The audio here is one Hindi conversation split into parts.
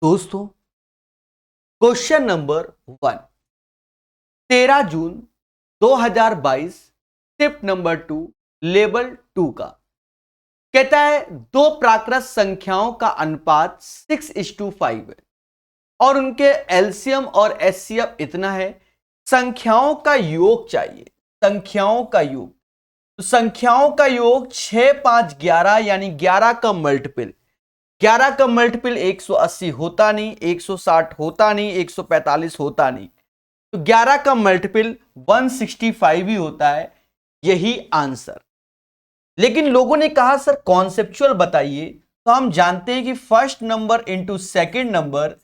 दोस्तों, क्वेश्चन नंबर 1, 13 जून 2022, शिफ्ट नंबर 2, लेवल 2 का कहता है दो प्राकृत संख्याओं का अनुपात 6:5 है और उनके एलसीएम और एचसीएफ इतना है। संख्याओं का योग चाहिए। संख्याओं का योग, तो संख्याओं का योग 6, 5, 11 यानी 11 का मल्टीपल। 11 का मल्टीपल 180 होता नहीं, 160 होता नहीं, 145 होता नहीं, तो 11 का मल्टीपल 165 ही होता है। यही आंसर। लेकिन लोगों ने कहा सर कॉन्सेप्चुअल बताइए, तो हम जानते हैं कि first number into second number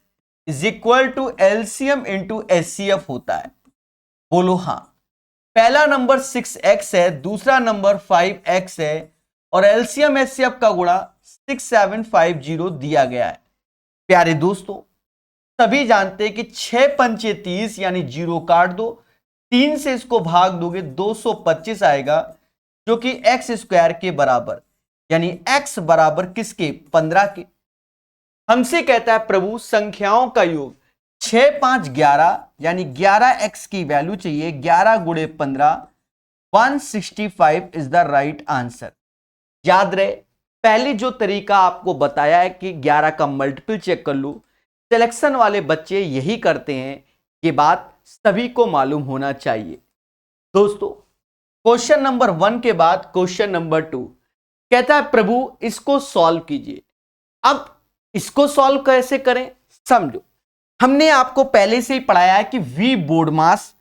is equal to LCM into HCF होता है। बोलो हाँ। पहला नंबर 6x है, दूसरा नंबर 5x है और एलसीएम एचसीएफ का गुणा 6750 दिया गया है। प्यारे दोस्तों, सभी जानते हैं कि 6 पंचे 30 यानी 0 काट दो, 3 से इसको भाग दोगे 225 आएगा, जो कि एक्स स्क्वायर के बराबर, यानी x बराबर किसके? 15 के। हमसे कहता है प्रभु संख्याओं का योग 6, 5, 11 यानी 11x की वैल्यू चाहिए। 11 गुणे 15 165 इज द राइट आंसर। याद रहे, पहले जो तरीका आपको बताया है कि 11 का मल्टीपल चेक कर लो, सिलेक्शन वाले बच्चे यही करते हैं। ये बात सभी को मालूम होना चाहिए। दोस्तों, क्वेश्चन नंबर 1 के बाद क्वेश्चन नंबर 2 कहता है प्रभु इसको सॉल्व कीजिए। अब इसको सॉल्व कैसे करें समझो। हमने आपको पहले से ही पढ़ाया है कि वी बोर्ड मास,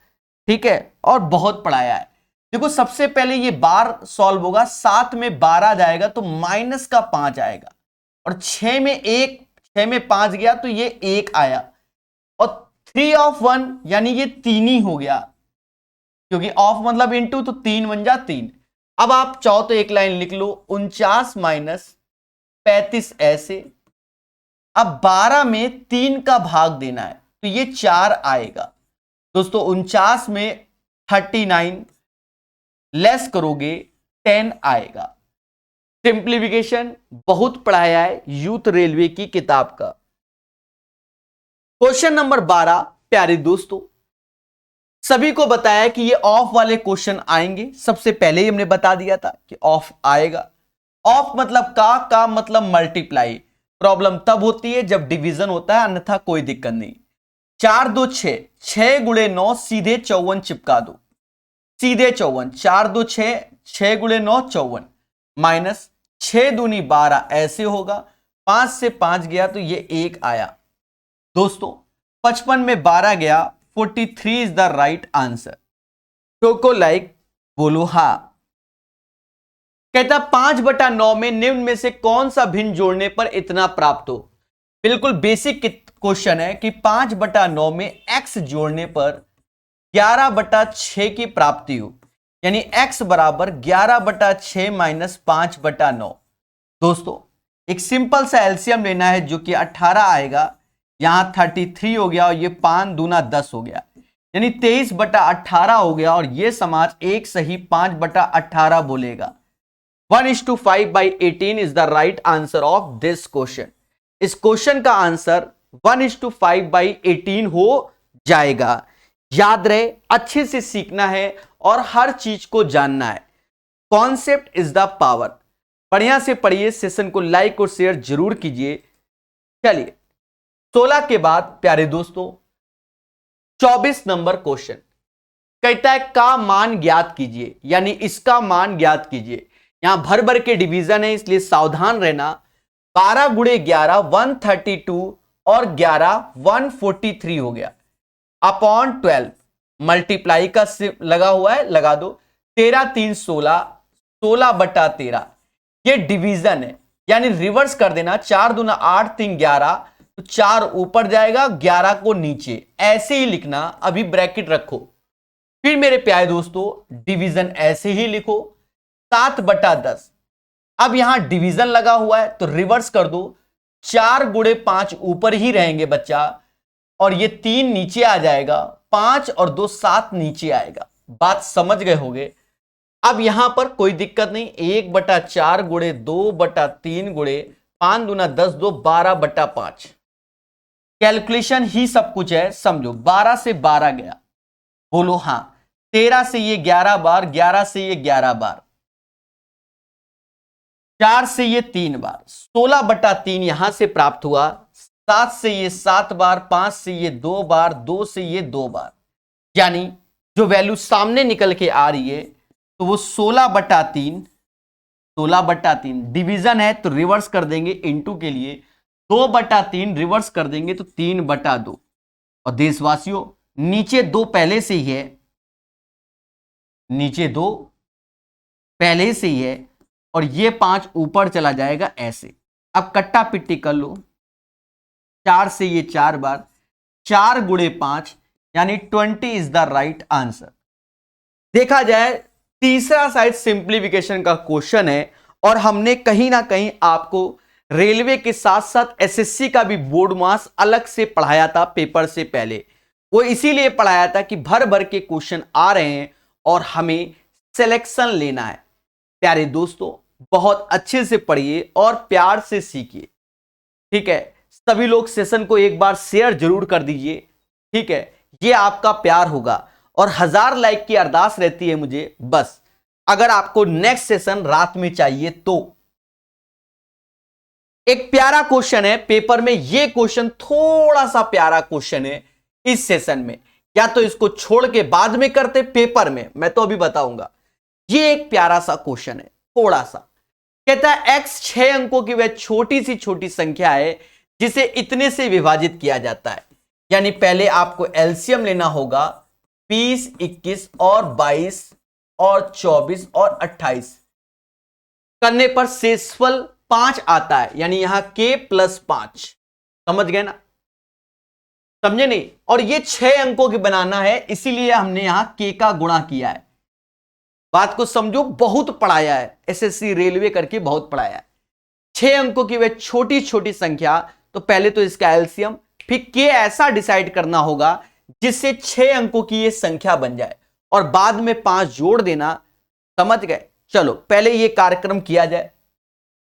ठीक है, और बहुत पढ़ाया है। देखो सबसे पहले ये बार सॉल्व होगा, 7 में 12 जाएगा तो माइनस का 5 आएगा, और 6 में 5 गया तो ये 1 आया, और 3 ऑफ 1 यानी ये 3 ही हो गया, क्योंकि ऑफ मतलब इनटू, तो 3 बन जा 3। अब आप चाहो तो एक लाइन लिख लो, 49 माइनस 35 ऐसे। अब 12 में 3 का भाग देना है तो ये 4 आएगा। दोस्तों 49 में 39 लेस करोगे 10 आएगा। सिंप्लीफिकेशन बहुत पढ़ाया है यूथ रेलवे की किताब का। क्वेश्चन नंबर 12 प्यारे दोस्तों, सभी को बताया कि ये ऑफ वाले क्वेश्चन आएंगे। सबसे पहले ही हमने बता दिया था कि ऑफ आएगा। ऑफ मतलब का मतलब मल्टीप्लाई। प्रॉब्लम तब होती है जब डिवीजन होता है, अन्यथा कोई दिक्कत नहीं। 4 2 6, 6 गुणे 9 सीधे 54 चिपका दो, सीधे 54। 4 2 6, 6 गुणे 9 54, माइनस 6 दूनी 12 ऐसे होगा। 5 से 5 गया तो ये 1 आया। दोस्तों 55 में 12 गया, 43 इज द राइट आंसर। टोको लाइक बोलो हाँ। कहता 5/9 में निम्न में से कौन सा भिन्न जोड़ने पर इतना प्राप्त हो। बिल्कुल बेसिक क्वेश्चन है कि 5/9 में x जोड़ने पर 11/6 की प्राप्ति हो, यानी x बराबर 11/6 माइनस 5/9। दोस्तों एक सिंपल सा एलसीएम लेना है जो कि 18 आएगा। यहां 33 हो गया और ये 5 दूना 10 हो गया, यानी 23/18 हो गया, और ये समाज एक सही 5/18 बोलेगा। 1:5/18 is the right answer of this question. इस क्वेश्चन का आंसर 1:5/18 हो जाएगा। याद रहे, अच्छे से सीखना है और हर चीज को जानना है। Concept is the power. बढ़िया से पढ़िए, सेशन को लाइक और शेयर जरूर कीजिए। चलिए 16 के बाद प्यारे दोस्तों 24 नंबर क्वेश्चन कहता है का मान ज्ञात कीजिए, यानी इसका मान ज्ञात कीजिए। यहां भर भर के डिवीजन है, इसलिए सावधान रहना। 12 गुणे 11 132 और 11 143 हो गया, अपॉन 12 मल्टीप्लाई का लगा हुआ है, लगा दो। 13 3 16, 16/13 ये डिवीजन है, यानी रिवर्स कर देना। 4 दूना 8 3 11, तो 4 ऊपर जाएगा, 11 को नीचे, ऐसे ही लिखना। अभी ब्रैकेट रखो। फिर मेरे प्यारे दोस्तों डिवीजन ऐसे ही लिखो, 7/10। अब यहां डिवीजन लगा हुआ है तो रिवर्स कर दो। 4 गुणे 5 ऊपर ही रहेंगे बच्चा, और ये 3 नीचे आ जाएगा। 5 और 2 7 नीचे आएगा। बात समझ गए होंगे। अब यहां पर कोई दिक्कत नहीं। 1/4 गुणे 2/3 गुणे 5 दूना 10 2 12/5। कैलकुलेशन ही सब कुछ है, समझो 12 से 12 गया, बोलो हां, 13 से ये 11 बार, 11 से ये 11 बार, 4 से ये 3 बार, 16/3 यहां से प्राप्त हुआ, 7 से ये 7 बार, 5 से ये 2 बार, 2 से ये 2 बार, यानी जो वैल्यू सामने निकल के आ रही है तो वो 16/3, 16/3 डिवीजन है तो रिवर्स कर देंगे इनटू के लिए, 2/3 रिवर्स कर देंगे तो 3/2। और देशवासियों नीचे 2 पहले से ही है, नीचे 2 पहले से ही है, और ये 5 ऊपर चला जाएगा ऐसे। अब कट्टा पिट्टी कर लो, 4 से ये 4 बार, 4 गुणे 5 यानी 20 इज द राइट आंसर। देखा जाए तीसरा साइड सिंप्लीफिकेशन का क्वेश्चन है, और हमने कहीं ना कहीं आपको रेलवे के साथ साथ एसएससी का भी बोर्ड मास अलग से पढ़ाया था पेपर से पहले। वो इसीलिए पढ़ाया था कि भर भर के क्वेश्चन आ रहे हैं और हमें सिलेक्शन लेना है। प्यारे दोस्तों बहुत अच्छे से पढ़िए और प्यार से सीखिए, ठीक है। सभी लोग सेशन को एक बार शेयर जरूर कर दीजिए, ठीक है, ये आपका प्यार होगा। और 1000 लाइक की अरदास रहती है मुझे बस, अगर आपको नेक्स्ट सेशन रात में चाहिए तो। एक प्यारा क्वेश्चन है पेपर में, ये क्वेश्चन थोड़ा सा प्यारा क्वेश्चन है इस सेशन में, या तो इसको छोड़ के बाद में करते पेपर में, मैं तो अभी बताऊंगा। ये एक प्यारा सा क्वेश्चन है थोड़ा सा। कहता है x 6 अंकों की वह छोटी सी छोटी संख्या है जिसे इतने से विभाजित किया जाता है। यानी पहले आपको एलसीएम लेना होगा, 20, 21 और 22 और 24 और 28 करने पर शेषफल 5 आता है, यानी यहां k + 5। समझ गए ना, समझे नहीं। और ये 6 अंकों की बनाना है, इसीलिए हमने यहां k का गुणा किया है। बात को समझो, बहुत पढ़ाया है एसएससी रेलवे करके, बहुत पढ़ाया है। 6 अंकों की वह छोटी छोटी संख्या, तो पहले तो इसका एलसीएम, फिर k ऐसा डिसाइड करना होगा जिससे 6 अंकों की ये संख्या बन जाए, और बाद में 5 जोड़ देना। समझ गए। चलो पहले ये कार्यक्रम किया जाए।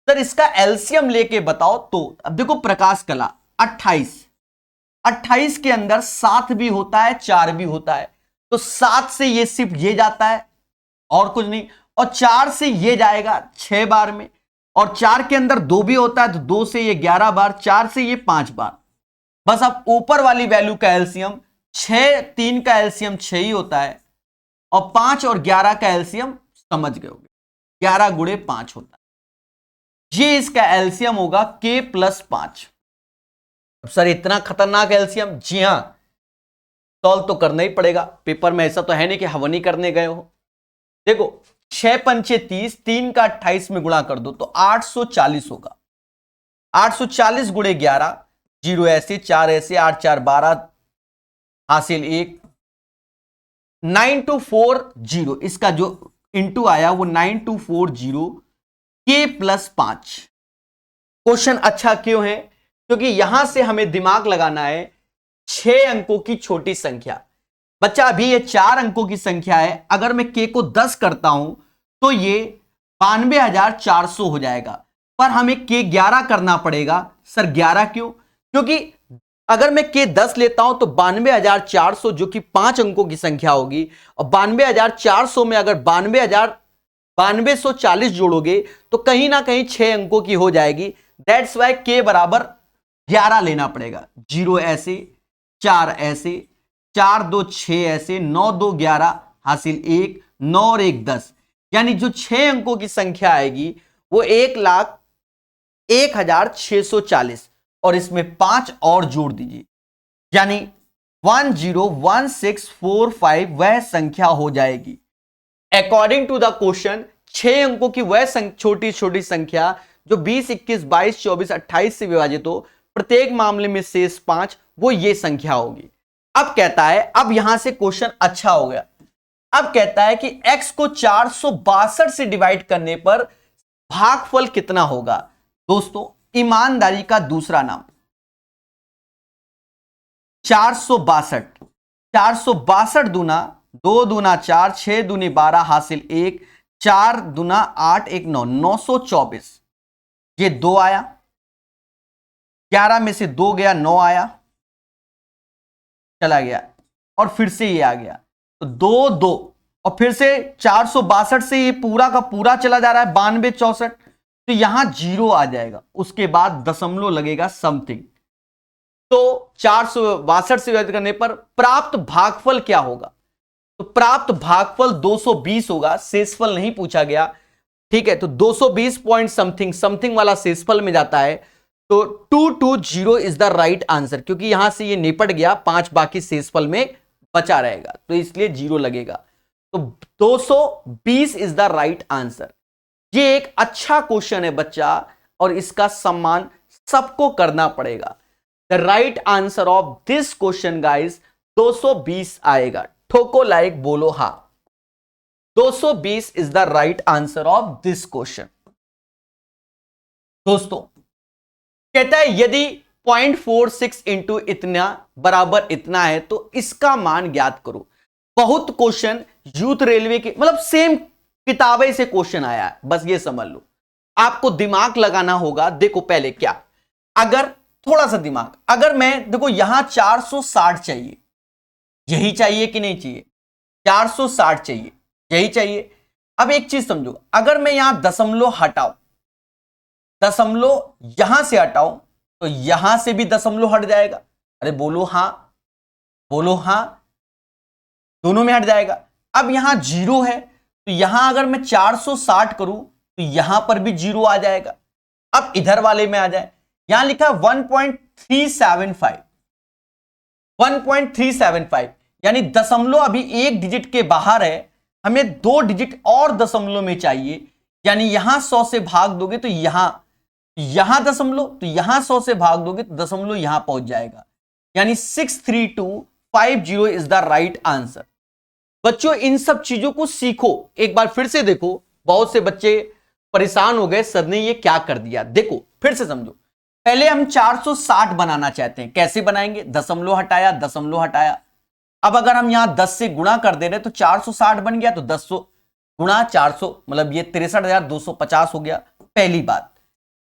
सर इसका एलसीएम लेके बताओ, तो अब देखो प्रकाश कला 28 के अंदर 7 भी होता है, 4 भी होता है, तो 7 से ये सिर्फ ये जाता है और कुछ नहीं, और 4 से ये जाएगा 6 बार में, और 4 के अंदर 2 भी होता है तो 2 से ये 11 बार, 4 से ये 5 बार। बस अब ऊपर वाली वैल्यू का एलसीएम 6, 3 का एलसीएम 6 ही होता है, और 5 और 11 का एलसीएम समझ गए होंगे, 11 गुणे 5 होता है। ये इसका एलसीएम होगा k + 5। अब सर इतना खतरनाक एलसीएम? जी हां, सॉल्व तो करना ही पड़ेगा पेपर में, ऐसा तो है नहीं कि हवनी करने गए हो। देखो 6 पंचे 30, 3 का 28 में गुणा कर दो तो 840 होगा। 840 गुणे 11, 0 ऐसे, 4 ऐसे, 8 4 12, हासिल 1, 9240। इसका जो इंटू आया वो 9240 k + 5। क्वेश्चन अच्छा क्यों है? क्योंकि यहां से हमें दिमाग लगाना है 6 अंकों की छोटी संख्या। बच्चा अभी ये 4 अंकों की संख्या है, अगर मैं k को 10 करता हूं तो ये 92,400 हो जाएगा, पर हमें k 11 करना पड़ेगा। सर 11 क्यों? क्योंकि अगर मैं k 10 लेता हूं तो 92,400 जो कि 5 अंकों की संख्या होगी, और 92,400 में अगर 92,940 जोड़ोगे तो कहीं ना कहीं 6 अंकों की हो जाएगी। दैट्स वाई k बराबर 11 लेना पड़ेगा। 0 ऐसे, 4 ऐसे, 4 2 6 ऐसे, 9 2 11, हासिल 1, 9 और 1 10, यानी जो 6 अंकों की संख्या आएगी वो 1,01,640, और इसमें 5 और जोड़ दीजिए, यानी 101645 वह संख्या हो जाएगी। अकॉर्डिंग टू द क्वेश्चन 6 अंकों की वह छोटी छोटी संख्या जो 20, 21, 22, 24, 28 से विभाजित हो, प्रत्येक मामले में शेष 5, वो ये संख्या होगी। अब कहता है, अब यहां से क्वेश्चन अच्छा हो गया। अब कहता है कि x को 462 से डिवाइड करने पर भागफल कितना होगा। दोस्तों ईमानदारी का दूसरा नाम 462। 462 दूना 2 दूना 4, 6 दूनी 12, हासिल 1, 4 दूना 8, 1 9, 924। ये 2 आया, 11 में से 2 गया, 9 आया, चला गया और फिर से ये आ गया, तो 2 2 और फिर से 462 से ये पूरा का पूरा चला जा रहा है 92 64, तो यहां 0 आ जाएगा, उसके बाद दशमलव लगेगा समथिंग। तो 462 से विभाजित करने पर प्राप्त भागफल क्या होगा? तो प्राप्त भागफल 220 होगा, शेषफल नहीं पूछा गया, ठीक है। तो 220 पॉइंट समथिंग समथिंग वाला शेषफल में जाता है, तो 220 इज द राइट आंसर, क्योंकि यहां से ये निपट गया, 5 बाकी शेषफल में बचा रहेगा, तो इसलिए 0 लगेगा। तो 220 इज द राइट आंसर। ये एक अच्छा क्वेश्चन है बच्चा, और इसका सम्मान सबको करना पड़ेगा। The right answer of this question guys 220 आएगा। ठोको लाइक, बोलो हा। 220 is the right answer of this question. दोस्तों कहता है यदि 0.46 इंटू इतना बराबर इतना है तो इसका मान ज्ञात करो। बहुत क्वेश्चन यूथ रेलवे के मतलब सेम किताबें से क्वेश्चन आया है, बस ये समझ लो। आपको दिमाग लगाना होगा। देखो पहले क्या, अगर थोड़ा सा दिमाग, अगर मैं देखो यहां 460 चाहिए, यही चाहिए कि नहीं चाहिए? 460 चाहिए, यही चाहिए। अब एक चीज समझो, अगर मैं यहां दशमलव हटाऊं, दशमलव यहां से हटाऊं, तो यहां से भी दशमलव हट जाएगा। अरे बोलो हां, बोलो हां, दोनों में हट जाएगा। अब यहां 0 है, तो यहां अगर मैं 460 करूं तो यहां पर भी 0 आ जाएगा। अब इधर वाले में आ जाए, यहां लिखा 1.375, 1.375 यानी दशमलव अभी एक डिजिट के बाहर है, हमें 2 डिजिट और दशमलव में चाहिए। यानी यहां 100 से भाग दोगे तो यहां दशमलव, तो यहां 100 से भाग दोगे तो दशमलव यहां पहुंच जाएगा। यानी 63250 इज द राइट आंसर। बच्चों इन सब चीजों को सीखो, एक बार फिर से देखो। बहुत से बच्चे परेशान हो गए, सर ने ये क्या कर दिया। देखो फिर से समझो, पहले हम 460 बनाना चाहते हैं, कैसे बनाएंगे? दशमलव हटाया, दशमलव हटाया। अब अगर हम यहां 10 से गुणा कर दे रहे तो 460 बन गया, तो 10 गुणा 400 मतलब ये 63,250 हो गया, पहली बात।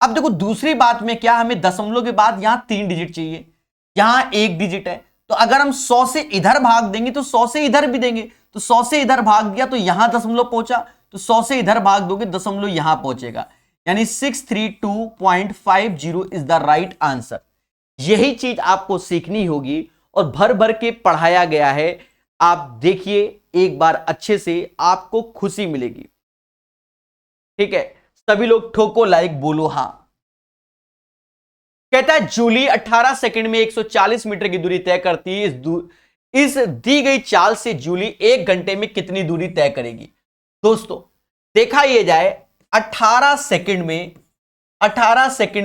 अब देखो दूसरी बात में क्या, हमें दशमलव के बाद यहां 3 डिजिट चाहिए, यहां 1 डिजिट है, तो अगर हम 100 से इधर भाग देंगे तो 100 से इधर भी देंगे, तो 100 से इधर भाग दिया तो यहां दशमलव पहुंचा, तो 100 से इधर भाग दोगे दशमलव यहां पहुंचेगा। यानी 632.50 इज द राइट आंसर। यही चीज आपको सीखनी होगी और भर भर के पढ़ाया गया है। आप देखिए एक बार अच्छे से, आपको खुशी मिलेगी। ठीक है, सभी लोग ठोको लाइक, बोलो हां। कहता है जूली 18 सेकंड में 140 मीटर की दूरी तय करती है। इस दी गई चाल से जूली 1 घंटे में कितनी दूरी तय करेगी? दोस्तों देखा यह जाए, 18 सेकंड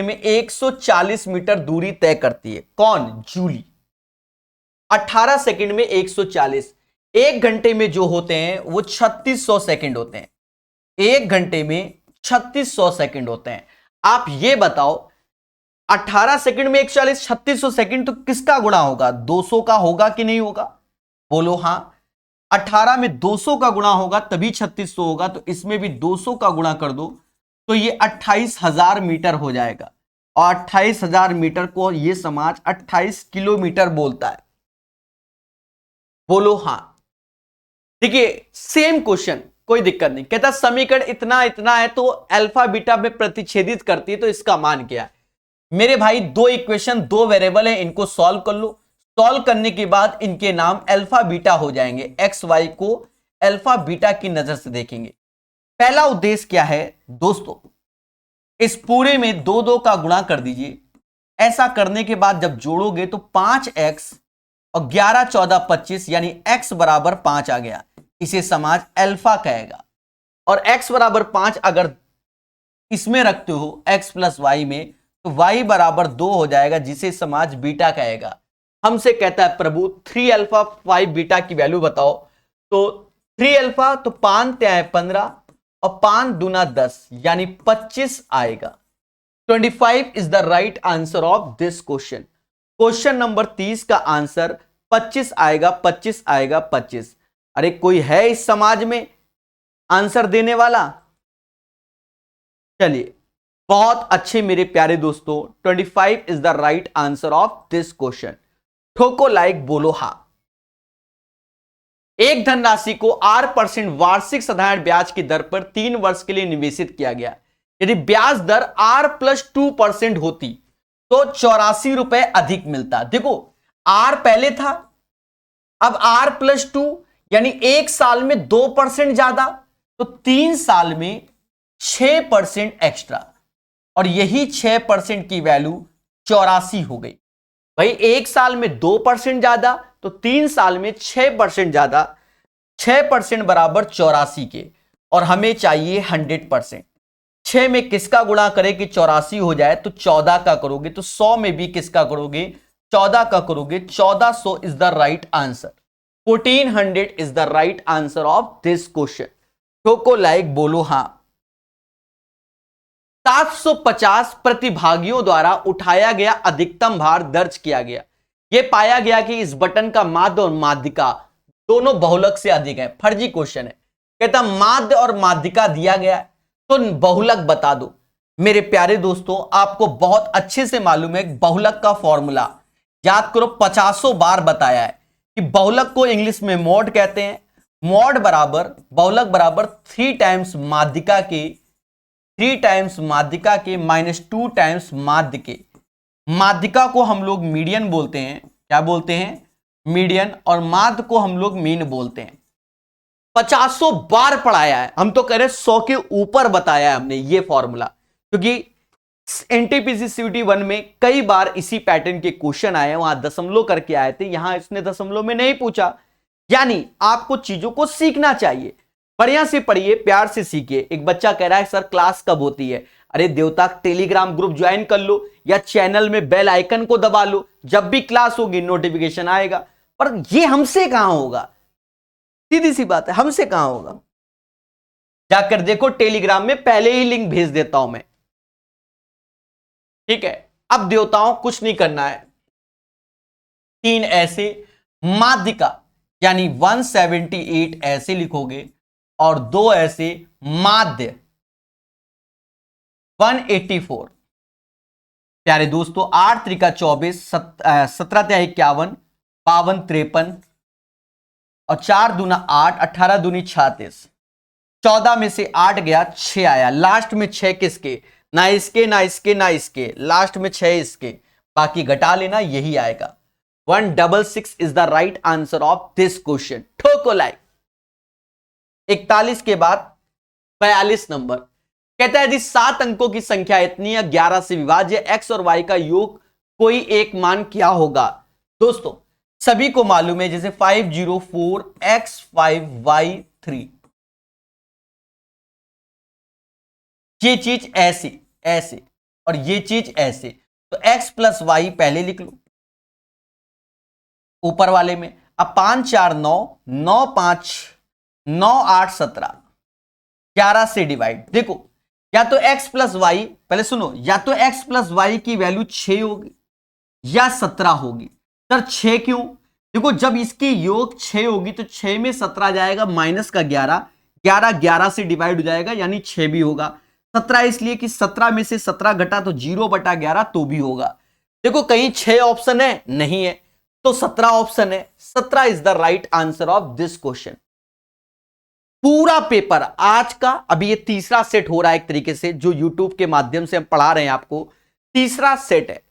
में 140 मीटर दूरी तय करती है। कौन? जूली। 18 सेकंड में 140, 1 घंटे में जो होते हैं वो 3600 सेकंड होते हैं। 1 घंटे में 3600 सेकंड होते हैं। आप ये बताओ 18 सेकंड में 140, 3600 सेकंड तो किसका गुणा होगा? 200 का होगा कि नहीं होगा? बोलो हां। 18 में 200 का गुणा होगा तभी 3600 होगा, तो इसमें भी 200 का गुणा कर दो तो ये 28,000 मीटर हो जाएगा। और 28,000 मीटर को ये समाज 28 किलोमीटर बोलता है। बोलो हां। देखिए सेम क्वेश्चन, कोई दिक्कत नहीं। कहता समीकरण इतना इतना है तो अल्फा बीटा में प्रतिच्छेदित करती है, तो इसका मान क्या है? मेरे भाई 2 इक्वेशन 2 वेरिएबल है, इनको सॉल्व कर लो। सॉल्व करने के बाद इनके नाम अल्फा बीटा हो जाएंगे। एक्स वाई को अल्फा बीटा की नजर से देखेंगे। पहला उद्देश्य क्या है दोस्तों, इस पूरे में 2 2 का गुणा कर दीजिए। ऐसा करने के बाद जब जोड़ोगे तो 5x और 11 14 25 यानी x बराबर 5 आ गया। इसे समाज अल्फा कहेगा। और x बराबर 5 अगर इसमें रखते हो x प्लस वाई में, तो y बराबर 2 हो जाएगा, जिसे समाज बीटा कहेगा। हमसे कहता है प्रभु 3 अल्फा 5 बीटा की वैल्यू बताओ। तो 3 अल्फा तो 5 है 15 और 5 दूना 10 यानी 25 आएगा। 25 is the right answer of this question. Question number 30 का आंसर 25 आएगा, 25 आएगा, 25। अरे कोई है इस समाज में आंसर देने वाला? चलिए बहुत अच्छे मेरे प्यारे दोस्तों, 25 is the right answer of this question. ठोको लाइक, बोलो हां। एक धनराशि को 8% वार्षिक साधारण ब्याज की दर पर 3 वर्ष के लिए निवेशित किया गया। यदि ब्याज दर R+2% होती तो 84 रुपए अधिक मिलता। देखो R पहले था, अब R+2 यानी एक साल में 2% ज्यादा, तो 3 साल में 6% एक्स्ट्रा, और यही 6% की वैल्यू 84 हो गई। भाई एक साल में 2% ज्यादा तो 3 साल में 6% ज्यादा, 6% बराबर 84 के, और हमें चाहिए 100%। 6 में किसका गुणा करें कि 84 हो जाए, तो 14 का करोगे, तो 100 में भी किसका करोगे, 14 का करोगे। 1400 is the right answer, 1400 is the right answer of this question. ठोको लाइक, बोलो हां। 750 प्रतिभागियों द्वारा उठाया गया अधिकतम भार दर्ज किया गया। यह पाया गया कि इस बटन का माध्य और माध्यिका दोनों बहुलक से अधिक है। फर्जी क्वेश्चन है, कहता माध्य और माध्यिका दिया गया है तो बहुलक बता दो। मेरे प्यारे दोस्तों, आपको बहुत अच्छे से मालूम है बहुलक का फॉर्मूला, याद करो 50 बार बताया है कि बहुलक को इंग्लिश में मॉड कहते हैं। मॉड बराबर बहुलक बराबर 3 टाइम्स माध्यिका के, 3 टाइम्स माध्यिका के -2 टाइम्स माध्य के। माध्यिका को हम लोग मीडियन बोलते हैं, क्या बोलते हैं, मीडियन, और माध्य को हम लोग मीन बोलते हैं। 50 बार पढ़ाया है, हम तो कह रहे 100 के ऊपर बताया है हमने ये फॉर्मूला, क्योंकि एनटीपीसी सीयूटी 1 में कई बार इसी पैटर्न के क्वेश्चन आए, वहां दशमलव करके आए थे, यहां इसने दशमलव में नहीं पूछा। यानी आपको चीजों को सीखना चाहिए, बढ़िया से पढ़िए, प्यार से सीखिए। एक बच्चा कह रहा है सर क्लास कब होती है, अरे देवता टेलीग्राम ग्रुप ज्वाइन कर लो या चैनल में बेल आइकन को दबा लो, जब भी क्लास होगी नोटिफिकेशन आएगा। पर ये हमसे कहां होगा, सीधी सी बात है, हमसे कहां होगा। जाकर देखो टेलीग्राम में, पहले ही लिंक भेज देता हूं मैं, ठीक है। अब देवताओं कुछ नहीं करना है, 3 ऐसे माध्यिका यानी 178 ऐसे लिखोगे, और 2 ऐसे माध्य 184। प्यारे दोस्तों, 8 त्रिका 24, 17 तिया 51, 52 53, और 4 दूना 8, 18 दूनी 36। 14 में से 8 गया, 6 आया, लास्ट में 6 किसके, ना इसके ना इसके ना इसके, लास्ट में 6 इसके, बाकी घटा लेना, यही आएगा। 166 is the right answer of this question. ठोको लाइक। 41 के बाद 42 नंबर, कहता है यदि 7 अंकों की संख्या इतनी है 11 से विभाज्य, x और y का योग कोई एक मान क्या होगा। दोस्तों सभी को मालूम है, जैसे 504x5y3, ये चीज ऐसे ऐसे और ये चीज ऐसे, तो x + y पहले लिख लो ऊपर वाले में। अब 5 4 9, 9 5 9 8 17, 11 से डिवाइड। देखो या तो x + y, पहले सुनो, या तो x + y की वैल्यू 6 होगी या 17 होगी। सर 6 क्यों, देखो जब इसकी योग 6 होगी तो 6 में 17 जाएगा माइनस का 11, 11 11 से डिवाइड हो जाएगा यानी 6 भी होगा। 17 इसलिए कि 17 में से 17 घटा तो 0/11 तो भी होगा। देखो कहीं 6 ऑप्शन है, नहीं है, तो 17 ऑप्शन है। 17 is the right answer of this question. पूरा पेपर आज का, अभी ये तीसरा सेट हो रहा है एक तरीके से, जो YouTube के माध्यम से हम पढ़ा रहे हैं आपको, तीसरा सेट है।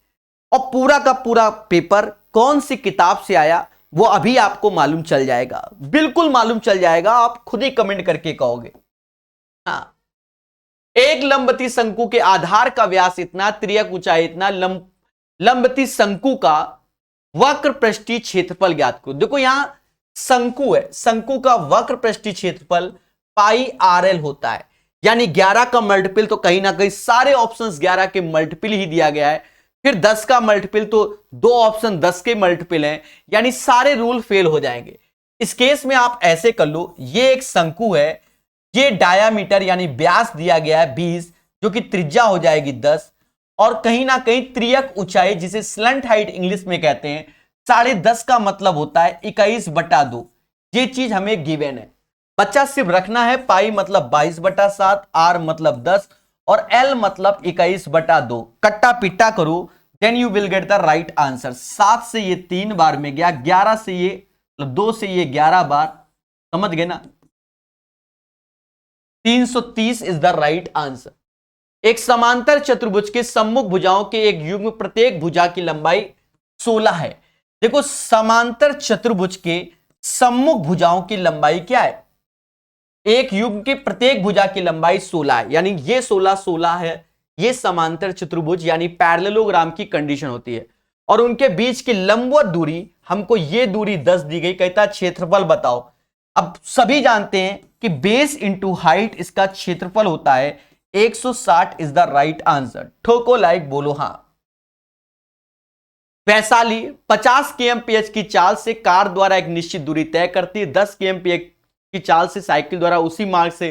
और पूरा का पूरा पेपर कौन सी किताब से आया वो अभी आपको मालूम चल जाएगा, बिल्कुल मालूम चल जाएगा, आप खुद ही कमेंट करके कहोगे। हाँ, एक लंबवती शंकु के आधार का व्यास इतना, त्रियक ऊंचाई इतना, लंबवती शंकु का वक्र पृष्ठीय क्षेत्रफल ज्ञात करो। देखो यहां शंकु है, शंकु का वक्र पृष्ठीय क्षेत्रफल πRL होता है, यानी 11 का मल्टीपल तो कहीं ना कहीं सारे ऑप्शंस 11 के मल्टीपल ही दिया गया है, फिर 10 का मल्टीपल तो 2 ऑप्शन 10 के मल्टीपल हैं, यानी सारे रूल फेल हो जाएंगे। इस केस में आप ऐसे कर लो, ये एक शंकु है, ये डायामीटर यानी व्यास दिया गया है 20, जो कि त्रिज्या हो जाएगी 10, और कहीं ना कहीं त्रियक ऊंचाई जिसे स्लंट हाइट इंग्लिश में कहते हैं 10.5 का मतलब होता है 21/2। ये चीज हमें गिवन है, बच्चा सिर्फ रखना है पाई मतलब 22/7, आर मतलब 10 और एल मतलब 21/2। कट्टा पिट्टा करो, then you will get the right answer. 7 से ये 3 बार में गया, 11 से ये मतलब 2 से ये 11 बार, समझ गए ना। 330 इज द राइट आंसर। एक समांतर चतुर्भुज के सम्मुख भुजाओं के एक युग्म प्रत्येक भुजा की लंबाई 16 है। देखो समांतर चतुर्भुज के सम्मुख भुजाओं की लंबाई क्या है? एक युग्म के प्रत्येक भुजा की लंबाई 16 है, यानी ये 16 है। ये समांतर चतुर्भुज यानी पैरेललोग्राम की कंडीशन होती है। और उनके बीच की लंबवत दूरी, हमको ये दूरी 10 दी गई, कहता है क्षेत्रफल बताओ। अब सभी जानते हैं कि बेस इंटू हाइट इसका क्षेत्रफल होता है 160 इज द राइट आंसर। ठोको लाइक, बोलो हां। वैशाली 50 kmph की चाल से कार द्वारा एक निश्चित दूरी तय करती है। 10 kmph की चाल से साइकिल द्वारा उसी मार्ग से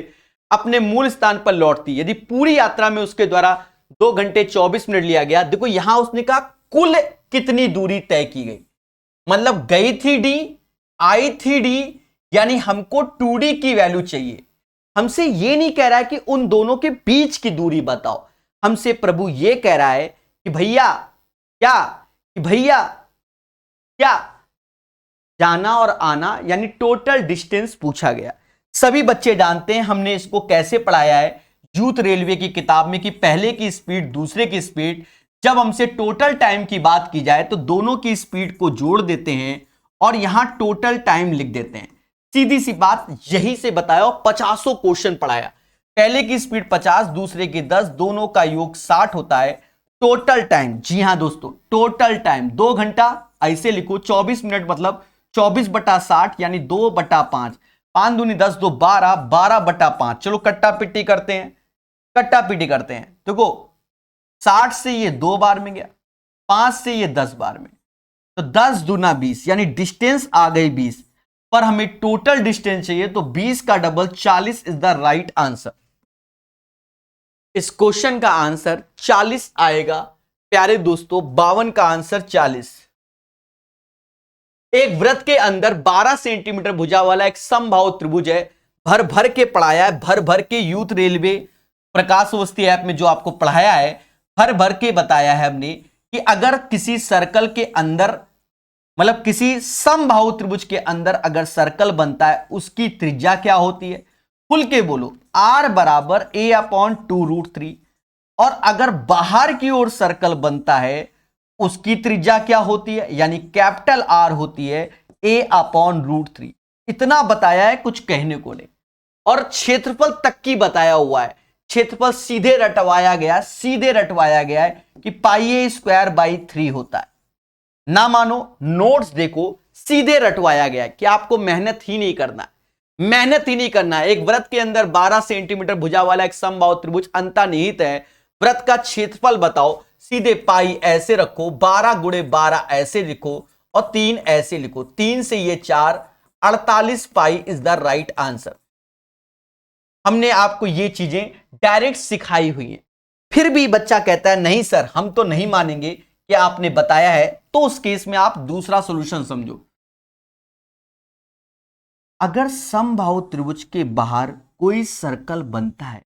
अपने मूल स्थान पर लौटती है। यदि पूरी यात्रा में उसके द्वारा 2 घंटे 24 मिनट लिया गया। देखो यहां उसने कहा कुल कितनी दूरी तय की गई, मतलब गई थी डी, आई थी डी, यानी हमको 2D की वैल्यू चाहिए। हमसे ये नहीं कह रहा है कि उन दोनों के बीच की दूरी बताओ। हमसे प्रभु ये कह रहा है कि भैया क्या जाना और आना, यानी टोटल डिस्टेंस पूछा गया। सभी बच्चे जानते हैं हमने इसको कैसे पढ़ाया है यूथ रेलवे की किताब में कि पहले की स्पीड दूसरे की स्पीड। जब हमसे टोटल टाइम की बात की जाए तो दोनों की स्पीड को जोड़ देते हैं और यहां टोटल टाइम लिख देते हैं। सीधी सी बात, यही से बताया। 50 क्वेश्चन पढ़ाया। पहले की स्पीड 50, दूसरे की 10, दोनों का योग 60 होता है। टोटल टाइम, जी हां दोस्तों, टोटल टाइम 2 घंटा, ऐसे लिखो 24 मिनट मतलब 24/60 यानी 2/5। 5 दूनी 10, 2 12, 12/5। चलो कट्टा पिट्टी करते हैं, देखो 60 से ये 2 बार में गया, 5 से ये 10 बार में, तो 10 दूना 20, यानी डिस्टेंस आ गई 20। पर हमें टोटल डिस्टेंस चाहिए, तो 20 का double 40 is the right answer. इस क्वेश्चन का आंसर 40 आएगा प्यारे दोस्तों। 52 का आंसर 40। एक वृत्त के अंदर 12 सेंटीमीटर भुजा वाला एक समबाहु त्रिभुज है। भर भर के पढ़ाया है, भर भर के यूथ रेलवे प्रकाश अवस्थी ऐप में जो आपको पढ़ाया है, भर भर के बताया है हमने कि अगर किसी सर्कल के अंदर, मतलब किसी समबाहु त्रिभुज के अंदर अगर सर्कल बनता है उसकी त्रिज्या क्या होती है। खुल के बोलो, r बराबर a/2√3। और अगर बाहर की ओर सर्कल बनता है उसकी त्रिज्या क्या होती है, यानी कैपिटल R होती है a/√3। इतना बताया है, कुछ कहने को नहीं। और क्षेत्रफल तक की बताया हुआ है। क्षेत्रफल सीधे रटवाया गया है कि πa²/3 होता है। ना मानो, नोट्स देखो, सीधे रटवाया गया है कि आपको मेहनत ही नहीं करना है। एक वृत्त के अंदर 12 सेंटीमीटर भुजा वाला एक समबाहु त्रिभुज अंतर्निहित है। वृत्त का क्षेत्रफल बताओ। सीधे पाई ऐसे रखो, 12 × 12 ऐसे लिखो और 3 ऐसे लिखो। 3 से ये 4, 48 pi is the right answer. हमने आपको ये चीजें डायरेक्ट सिखाई हुई हैं। फिर भी बच्चा कहता है नहीं सर, हम तो नहीं मानेंगे कि आपने बताया है, तो उस केस में आप दूसरा सॉल्यूशन समझो। अगर समबाहु त्रिभुज के बाहर कोई सर्कल बनता है,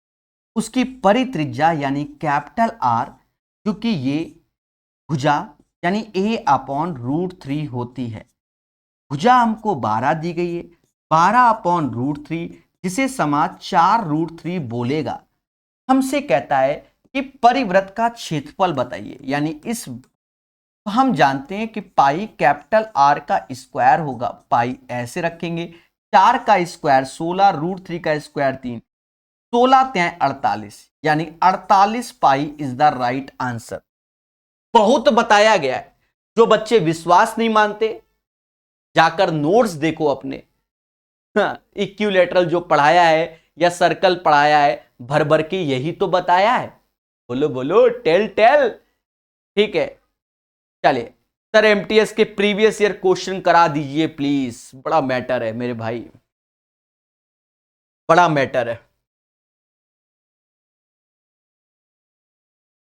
उसकी परित्रिज्या यानी कैपिटल R, जो कि ये भुजा यानी a/√3 होती है। भुजा हमको 12 दी गई है, 12/√3 जिसे समाज 4√3 बोलेगा। हमसे कहता है कि परिवृत्त का क्षेत्रफल बताइए, यानी इस, तो हम जानते हैं कि पाई कैपिटल R का स्क्वायर होगा। पाई ऐसे रखेंगे, 4 का स्क्वायर 16, √3 का स्क्वायर 3, 16 3 48, यानी 48 pi is the right answer. बहुत बताया गया है। जो बच्चे विश्वास नहीं मानते, जाकर नोट्स देखो अपने। इक्विलैटरल जो पढ़ाया है या सर्कल पढ़ाया है, भर भर के यही तो बताया है। बोलो बोलो, टेल। ठीक है, चलिए सर एमटीएस के प्रीवियस ईयर क्वेश्चन करा दीजिए प्लीज। बड़ा मैटर है मेरे भाई, बड़ा मैटर है।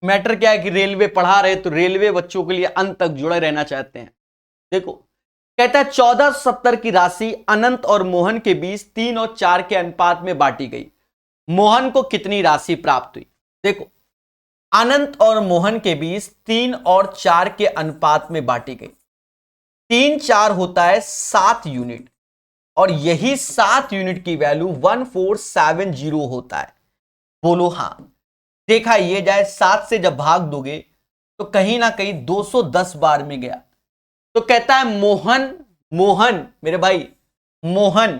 मैटर क्या है कि रेलवे पढ़ा रहे, तो रेलवे बच्चों के लिए अंत तक जुड़े रहना चाहते हैं। देखो कहता है 1470 की राशि अनंत और मोहन के बीच 3 और 4 के अनुपात में बांटी गई। मोहन को कितनी राशि प्राप्त हुई? देखो अनंत और मोहन के बीच 3 और 4 के अनुपात में बांटी गई। 3 4 होता है 7 यूनिट और यही 7 यूनिट की वैल्यू 1470 होता है। बोलो हां। देखा ये जाए 7 से जब भाग दोगे तो कहीं ना कहीं 210 बार में गया। तो कहता है मोहन, मोहन मेरे भाई मोहन,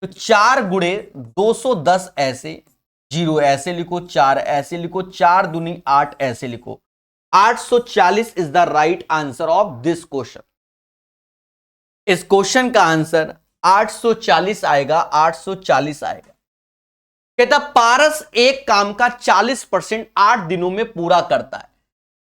तो 4 गुणे 210 ऐसे, 0 ऐसे लिखो, 4 ऐसे लिखो, 4 दूनी 8 ऐसे लिखो। 840 is the right answer of this question. इस क्वेश्चन का आंसर 840 आएगा, 840 आएगा। कहता पारस एक काम का 40% 8 दिनों में पूरा करता है।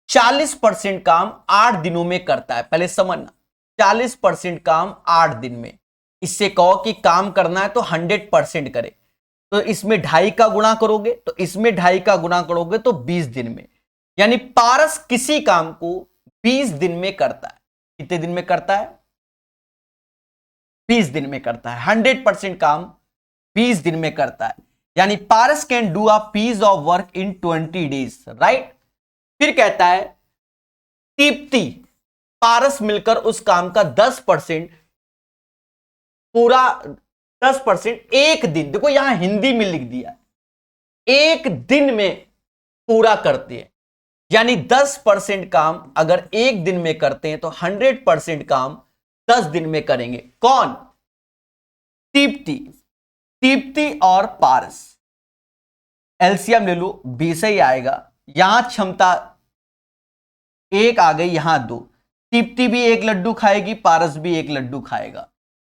40% काम 8 दिनों में करता है, पहले समझना। 40% काम 8 दिन में। इससे कहो कि काम करना है तो 100% करे, तो इसमें 2.5 का गुणा करोगे, तो इसमें 2.5 का गुणा करोगे तो 20 दिन में। यानी पारस किसी काम को 20 दिन में करता है। कितने दिन में करता है? 20 दिन में करता है। 100% काम 20 दिन में करता है। यानी Paras can do a piece of work in 20 days, right. फिर कहता है तीप्ति, पारस मिलकर उस काम का 10% पूरा 10% एक दिन, देखो यहां हिंदी में लिख दिया, एक दिन में पूरा करते हैं। यानी 10% काम अगर एक दिन में करते हैं तो 100% काम 10 दिन में करेंगे। कौन? तीप्ति। तीप्ति और पारस, एलसीएम ले लो, 20 ही आएगा। यहां क्षमता 1 आ गई, यहां 2। तीप्ति भी 1 लड्डू खाएगी, पारस भी 1 लड्डू खाएगा।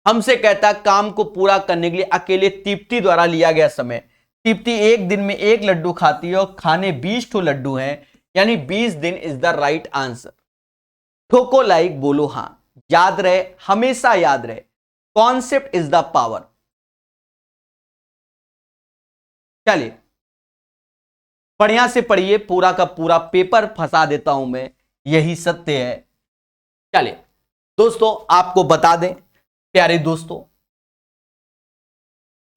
हमसे कहता है काम को पूरा करने के लिए अकेले तीप्ति द्वारा लिया गया समय। तीप्ति एक दिन में 1 लड्डू खाती है और खाने 20 ठो लड्डू हैं, यानी 20 दिन इज द राइट आंसर। ठोको लाइक, बोलो हां। याद रहे, हमेशा याद रहे, कॉन्सेप्ट इज द पावर। चलिए बढ़िया से पढ़िए, पूरा का पूरा पेपर फंसा देता हूं मैं, यही सत्य है। चलिए दोस्तों, आपको बता दें प्यारे दोस्तों,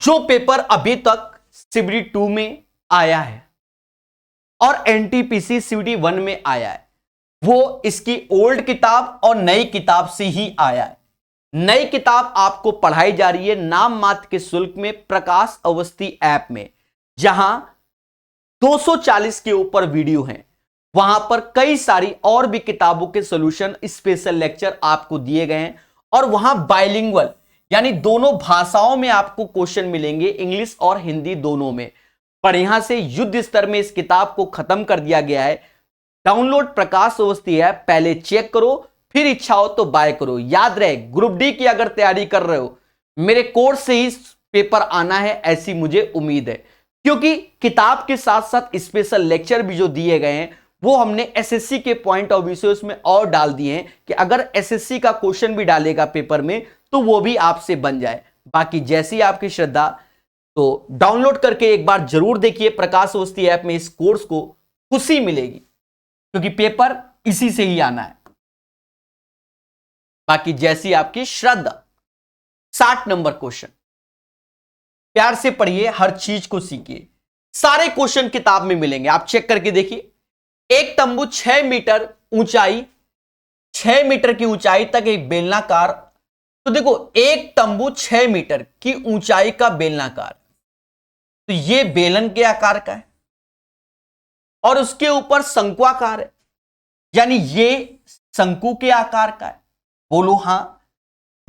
जो पेपर अभी तक सीबीडी 2 में आया है और एनटीपीसी सीबीडी 1 में आया है, वो इसकी ओल्ड किताब और नई किताब से ही आया है। नई किताब आपको पढ़ाई जा रही है नाम मात्र के शुल्क में प्रकाश अवस्थी ऐप में, जहां 240 के ऊपर वीडियो हैं। वहां पर कई सारी और भी किताबों के सॉल्यूशन, स्पेशल लेक्चर आपको दिए गए हैं और वहां बाइलिंगुअल यानी दोनों भाषाओं में आपको क्वेश्चन मिलेंगे, इंग्लिश और हिंदी दोनों में। पर यहां से युद्ध स्तर में इस किताब को खत्म कर दिया गया है। डाउनलोड प्रकाश अवस्थी है, पहले चेक करो, फिर इच्छा हो तो बाय करो। याद रहे, ग्रुप डी की अगर तैयारी कर रहे हो, मेरे कोर्स से ही पेपर आना है, ऐसी मुझे उम्मीद है। क्योंकि किताब के साथ साथ स्पेशल लेक्चर भी जो दिए गए हैं वो हमने एसएससी के पॉइंट ऑफ व्यू से उसमें और डाल दिए हैं कि अगर एसएससी का क्वेश्चन भी डालेगा पेपर में तो वो भी आपसे बन जाए। बाकी जैसी आपकी श्रद्धा, तो डाउनलोड करके एक बार जरूर देखिए प्रकाश अवस्थी ऐप में। इस कोर्स को खुशी मिलेगी क्योंकि पेपर इसी से ही आना है। बाकी जैसी आपकी श्रद्धा। 60 नंबर क्वेश्चन, प्यार से पढ़िए, हर चीज को सीखिए। सारे क्वेश्चन किताब में मिलेंगे, आप चेक करके देखिए। एक तंबू 6 मीटर ऊंचाई, 6 मीटर की ऊंचाई तक एक बेलनाकार, तो देखो एक तंबू 6 मीटर की ऊंचाई का बेलनाकार, तो ये बेलन के आकार का है और उसके ऊपर शंक्वाकार है, यानी ये शंकु के आकार का है। बोलो हां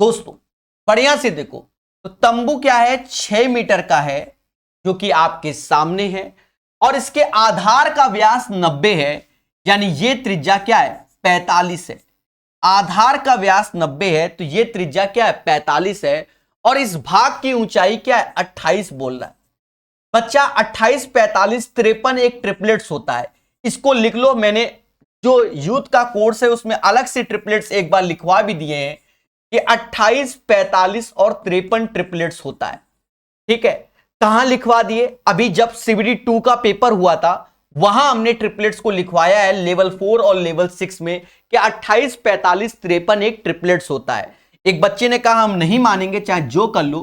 दोस्तों, बढ़िया से देखो। तो तंबू क्या है? 6 मीटर का है, जो कि आपके सामने है, और इसके आधार का व्यास 90 है, यानी ये त्रिज्या क्या है? 45 है। आधार का व्यास 90 है तो ये त्रिज्या क्या है? 45 है। और इस भाग की ऊंचाई क्या है? 28 बोल रहा है बच्चा। 28, 45, 53 एक ट्रिपलेट्स होता है, इसको लिख लो। मैंने जो यूथ का कोर्स है उसमें अलग से ट्रिपलेट्स एक बार लिखवा भी दिए हैं कि 28, 45 और 53 ट्रिपलेट्स होता है। ठीक है, कहां लिखवा दिए? अभी जब सीबीडी 2 का पेपर हुआ था वहां हमने ट्रिपलेट्स को लिखवाया है लेवल 4 और लेवल 6 में कि 28, 45, 53 एक ट्रिपलेट्स होता है। एक बच्चे ने कहा हम नहीं मानेंगे, चाहे जो कर लो।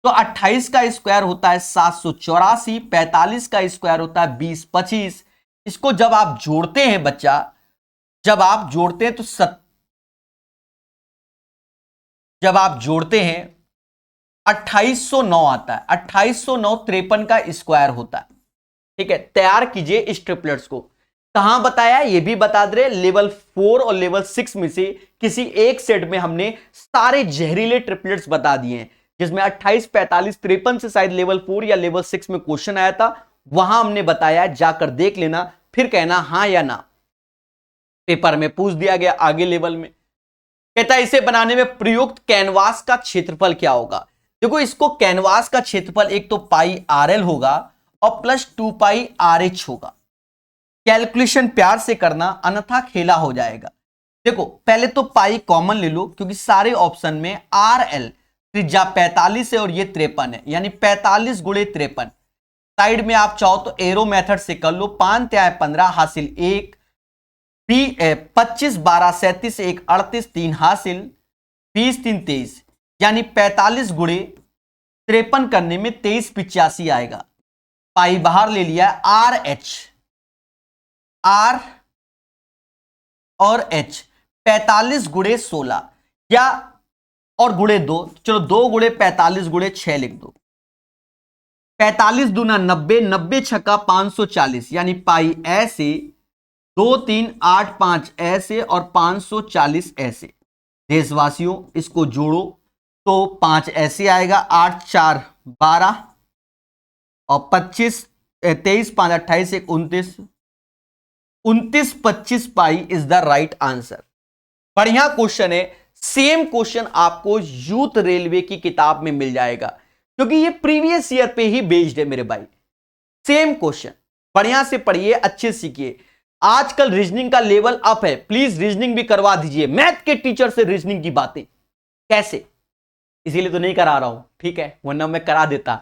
तो 28 का स्क्वायर होता है 784, 45 का स्क्वायर होता है 2025, इसको जब आप जोड़ते हैं बच्चा, जब आप जोड़ते हैं तो जब आप जोड़ते हैं 2809 आता है। 2809 53 का स्क्वायर होता है। ठीक है, तैयार कीजिए इस ट्रिपलेट्स को। कहां बताया, ये भी बता दे, लेवल 4 और लेवल 6 में से किसी एक सेट में हमने सारे जहरीले ट्रिपलेट्स बता दिए हैं, जिसमें 28, 45, 53 से शायद लेवल 4 या लेवल 6 में क्वेश्चन आया था। वहां हमने बताया, जाकर देख लेना, फिर कहना हां या ना। पेपर में पूछ दिया गया आगे लेवल में। कहता है इसे बनाने में प्रयुक्त कैनवास का क्षेत्रफल क्या होगा। देखो, इसको कैनवास का क्षेत्रफल एक तो पाई आर एल होगा और प्लस 2 पाई आर एच होगा। कैलकुलेशन प्यार से करना, अन्यथा खेला हो जाएगा। देखो, पहले तो पाई कॉमन ले लो, क्योंकि सारे ऑप्शन में आर एल त्रिज्या 45 है और ये 53 है, यानी 45 गुणे 53। साइड में आप चाहो तो एरो मेथड से कर लो, 5 3 15 हासिल 1, 25 12 37 1 38 3 हासिल 20 3 23, यानी 45 गुणे 53 करने में 23 85 आएगा। पाई बाहर ले लिया, आर एच, आर और एच 45 गुणे 16 या और गुणे 2, चलो 2 गुणे 45 गुणे 6 लिख दो। 45 दूना 90, 90 छक्का 540, यानी पाई ऐसे 2 3 8 5 ऐसे और 540 ऐसे। देशवासियों, इसको जोड़ो तो 5 ऐसे आएगा, 8 4 12 और 25 23 5 28 1 29, 29 25 pi is the right answer. बढ़िया क्वेश्चन है। सेम क्वेश्चन आपको यूथ रेलवे की किताब में मिल जाएगा, क्योंकि ये प्रीवियस ईयर पे ही बेस्ड है मेरे भाई। सेम क्वेश्चन, बढ़िया से पढ़िए, अच्छे सीखिए। आजकल रीजनिंग का लेवल अप है, प्लीज रीजनिंग भी करवा दीजिए। मैथ के टीचर से रीजनिंग की बातें कैसे, इसीलिए तो नहीं करा रहा हूं, ठीक है, वरना मैं करा देता।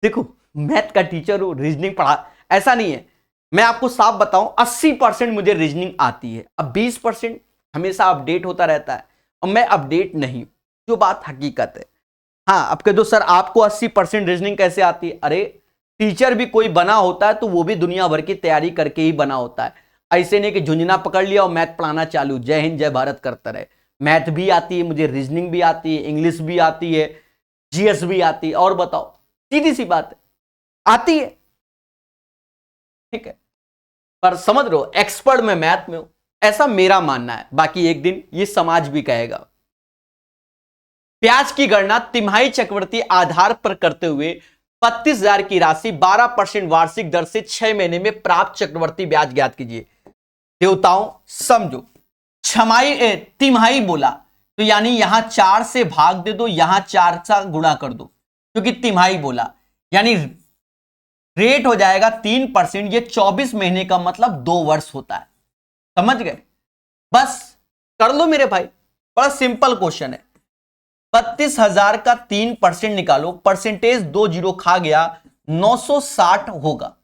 देखो, मैथ का टीचर हो, रीजनिंग पढ़ा, ऐसा नहीं है। मैं आपको साफ बताऊं, 80% मुझे रीजनिंग आती है, अब 20% हमेशा अपडेट होता रहता है और मैं अपडेट नहीं, जो बात हकीकत है। हाँ, अब कह दो सर आपको 80% रीजनिंग कैसे आती है। अरे, टीचर भी कोई बना होता है तो वो भी दुनिया भर की तैयारी करके ही बना होता है। ऐसे नहीं कि झुंझुना पकड़ लिया और मैथ पढ़ाना चालू, जय हिंद जय भारत करता रहे। मैथ भी आती है मुझे, रीजनिंग भी आती है, इंग्लिश भी आती है, जीएस भी आती है। और बताओ, सीधी सी बात है, आती है, ठीक है, पर समझ रहे हो, एक्सपर्ट मैं मैथ में हूं, ऐसा मेरा मानना है। बाकी एक दिन ये समाज भी कहेगा। ब्याज की गणना तिमाही चक्रवृद्धि आधार पर करते हुए 32,000 की राशि 12% वार्षिक दर से 6 महीने में प्राप्त चक्रवृद्धि ब्याज ज्ञात कीजिए। देवताओं समझो, छमाही तिमाही बोला तो यानी यहां 4 से भाग दे दो, यहां 4 से गुणा कर दो, क्योंकि तिमाही बोला, यानी रेट हो जाएगा 3%। ये 24 महीने का मतलब 2 वर्ष होता है। समझ गए? बस कर लो मेरे भाई, बड़ा सिंपल क्वेश्चन है। 32,000 का 3% निकालो, परसेंटेज 2 जीरो खा गया, 960 होगा।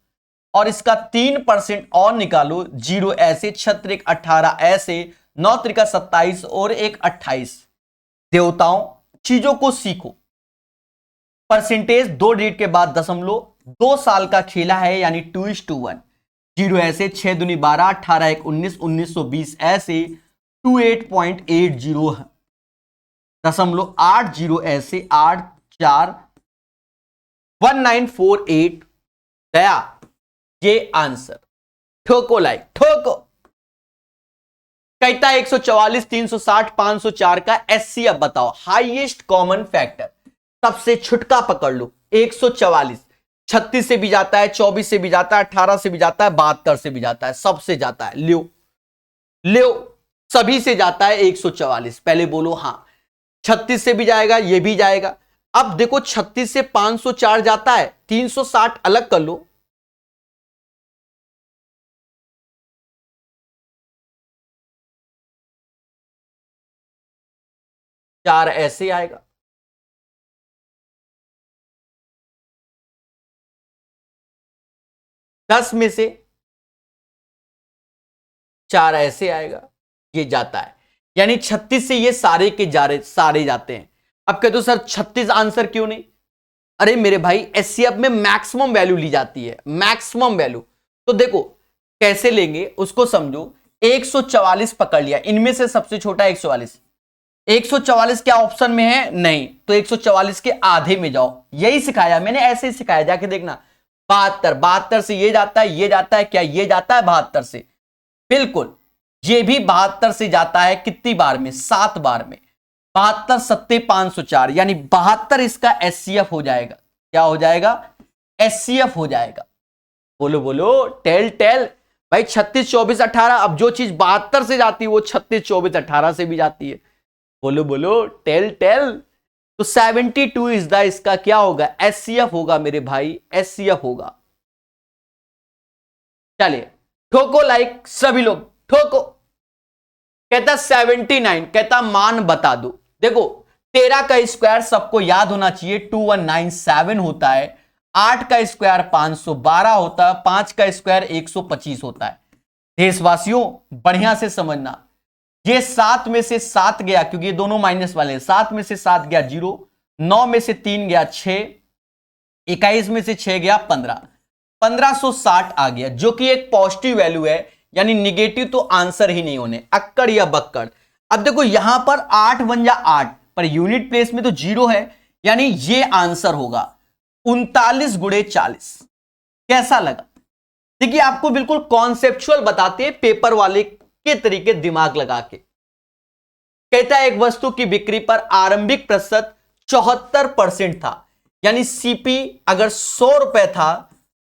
और इसका 3% और निकालो, जीरो ऐसे, 6 18 ऐसे, 9 27 और 1 28। देवताओं, चीजों को सीखो। परसेंटेज 2 डिजिट के बाद दशमलव, 2 साल का खेला है, यानी 2:1। जीरो ऐसे, 6 दूनी 12, 18 1 19, 1920 ऐसे, 28.80 है, दशमलव 80 ऐसे, 8 4 1948 गया ये आंसर। ठोको लाइक, ठोको। कहता है 144 360 504 का एससी अब बताओ, हाईएस्ट कॉमन फैक्टर। सबसे छुटका पकड़ लो, 144 36 से भी जाता है, 24 से भी जाता है, 18 से भी जाता है, 72 से भी जाता है, सबसे जाता है। लियो लियो, सभी से जाता है 144। पहले बोलो हां। 36 से भी जाएगा, ये भी जाएगा। अब देखो, 36 से 504 जाता है, 360 अलग कर लो, चार ऐसे आएगा, दस में से 4 ऐसे आएगा, ये जाता है। यानी 36 से ये सारे के सारे जाते हैं। अब कहते हो सर 36 आंसर क्यों नहीं? अरे मेरे भाई, एचसीएफ में मैक्सिमम वैल्यू ली जाती है, मैक्सिमम वैल्यू। तो देखो, कैसे लेंगे उसको समझो। 144 पकड़ लिया, इनमें से सबसे छोटा 144। 144 क्या ऑप्शन में है? नहीं, तो 144 के आधे में जाओ। यही सिखाया मैंने, ऐसे ही सिखाया, जाके देखना। 72, 72 से ये जाता है, ये जाता है, क्या ये जाता है 72 से? बिल्कुल, ये भी 72 से जाता है। कितनी बार में? 7 बार में। 72 सत्ते 504, यानी 72 इसका एचसीएफ हो जाएगा। क्या हो जाएगा? एचसीएफ हो जाएगा। बोलो बोलो, टेल टेल भाई। 36 24 18, अब जो चीज 72 से जाती है वो 36 24 18 से भी जाती है। बोलो बोलो, टेल टेल। तो 72 इज द इसका क्या होगा? एचसीएफ होगा मेरे भाई, एचसीएफ होगा। चलिए ठोको लाइक सभी लोग, ठोको। कहता 79, कहता मान बता दो। देखो 13 का स्क्वायर सबको याद होना चाहिए 2197 होता है। 8 का स्क्वायर 512 होता है। 5 का स्क्वायर 125 होता है। देशवासियों बढ़िया से समझना, ये 7 में से 7 गया क्योंकि ये दोनों माइनस वाले हैं। 7 में से 7 गया 0, 9 में से 3 गया 6, 21 में से 6 गया 15, 1560 आ गया, जो कि एक पॉजिटिव वैल्यू है, यानी निगेटिव तो आंसर ही नहीं होने, अक्कड़ या बक्कड़। अब देखो यहां पर 8 बन जा 8, पर यूनिट प्लेस में तो 0 है, यानी ये आंसर होगा 39 गुणे 40। कैसा लगा? देखिए आपको बिल्कुल कॉन्सेप्चुअल बताते हैं पेपर वाले के तरीके, दिमाग लगा के। कहता है एक वस्तु की बिक्री पर आरंभिक प्रतिशत 74% था, यानी सीपी अगर 100 रुपए था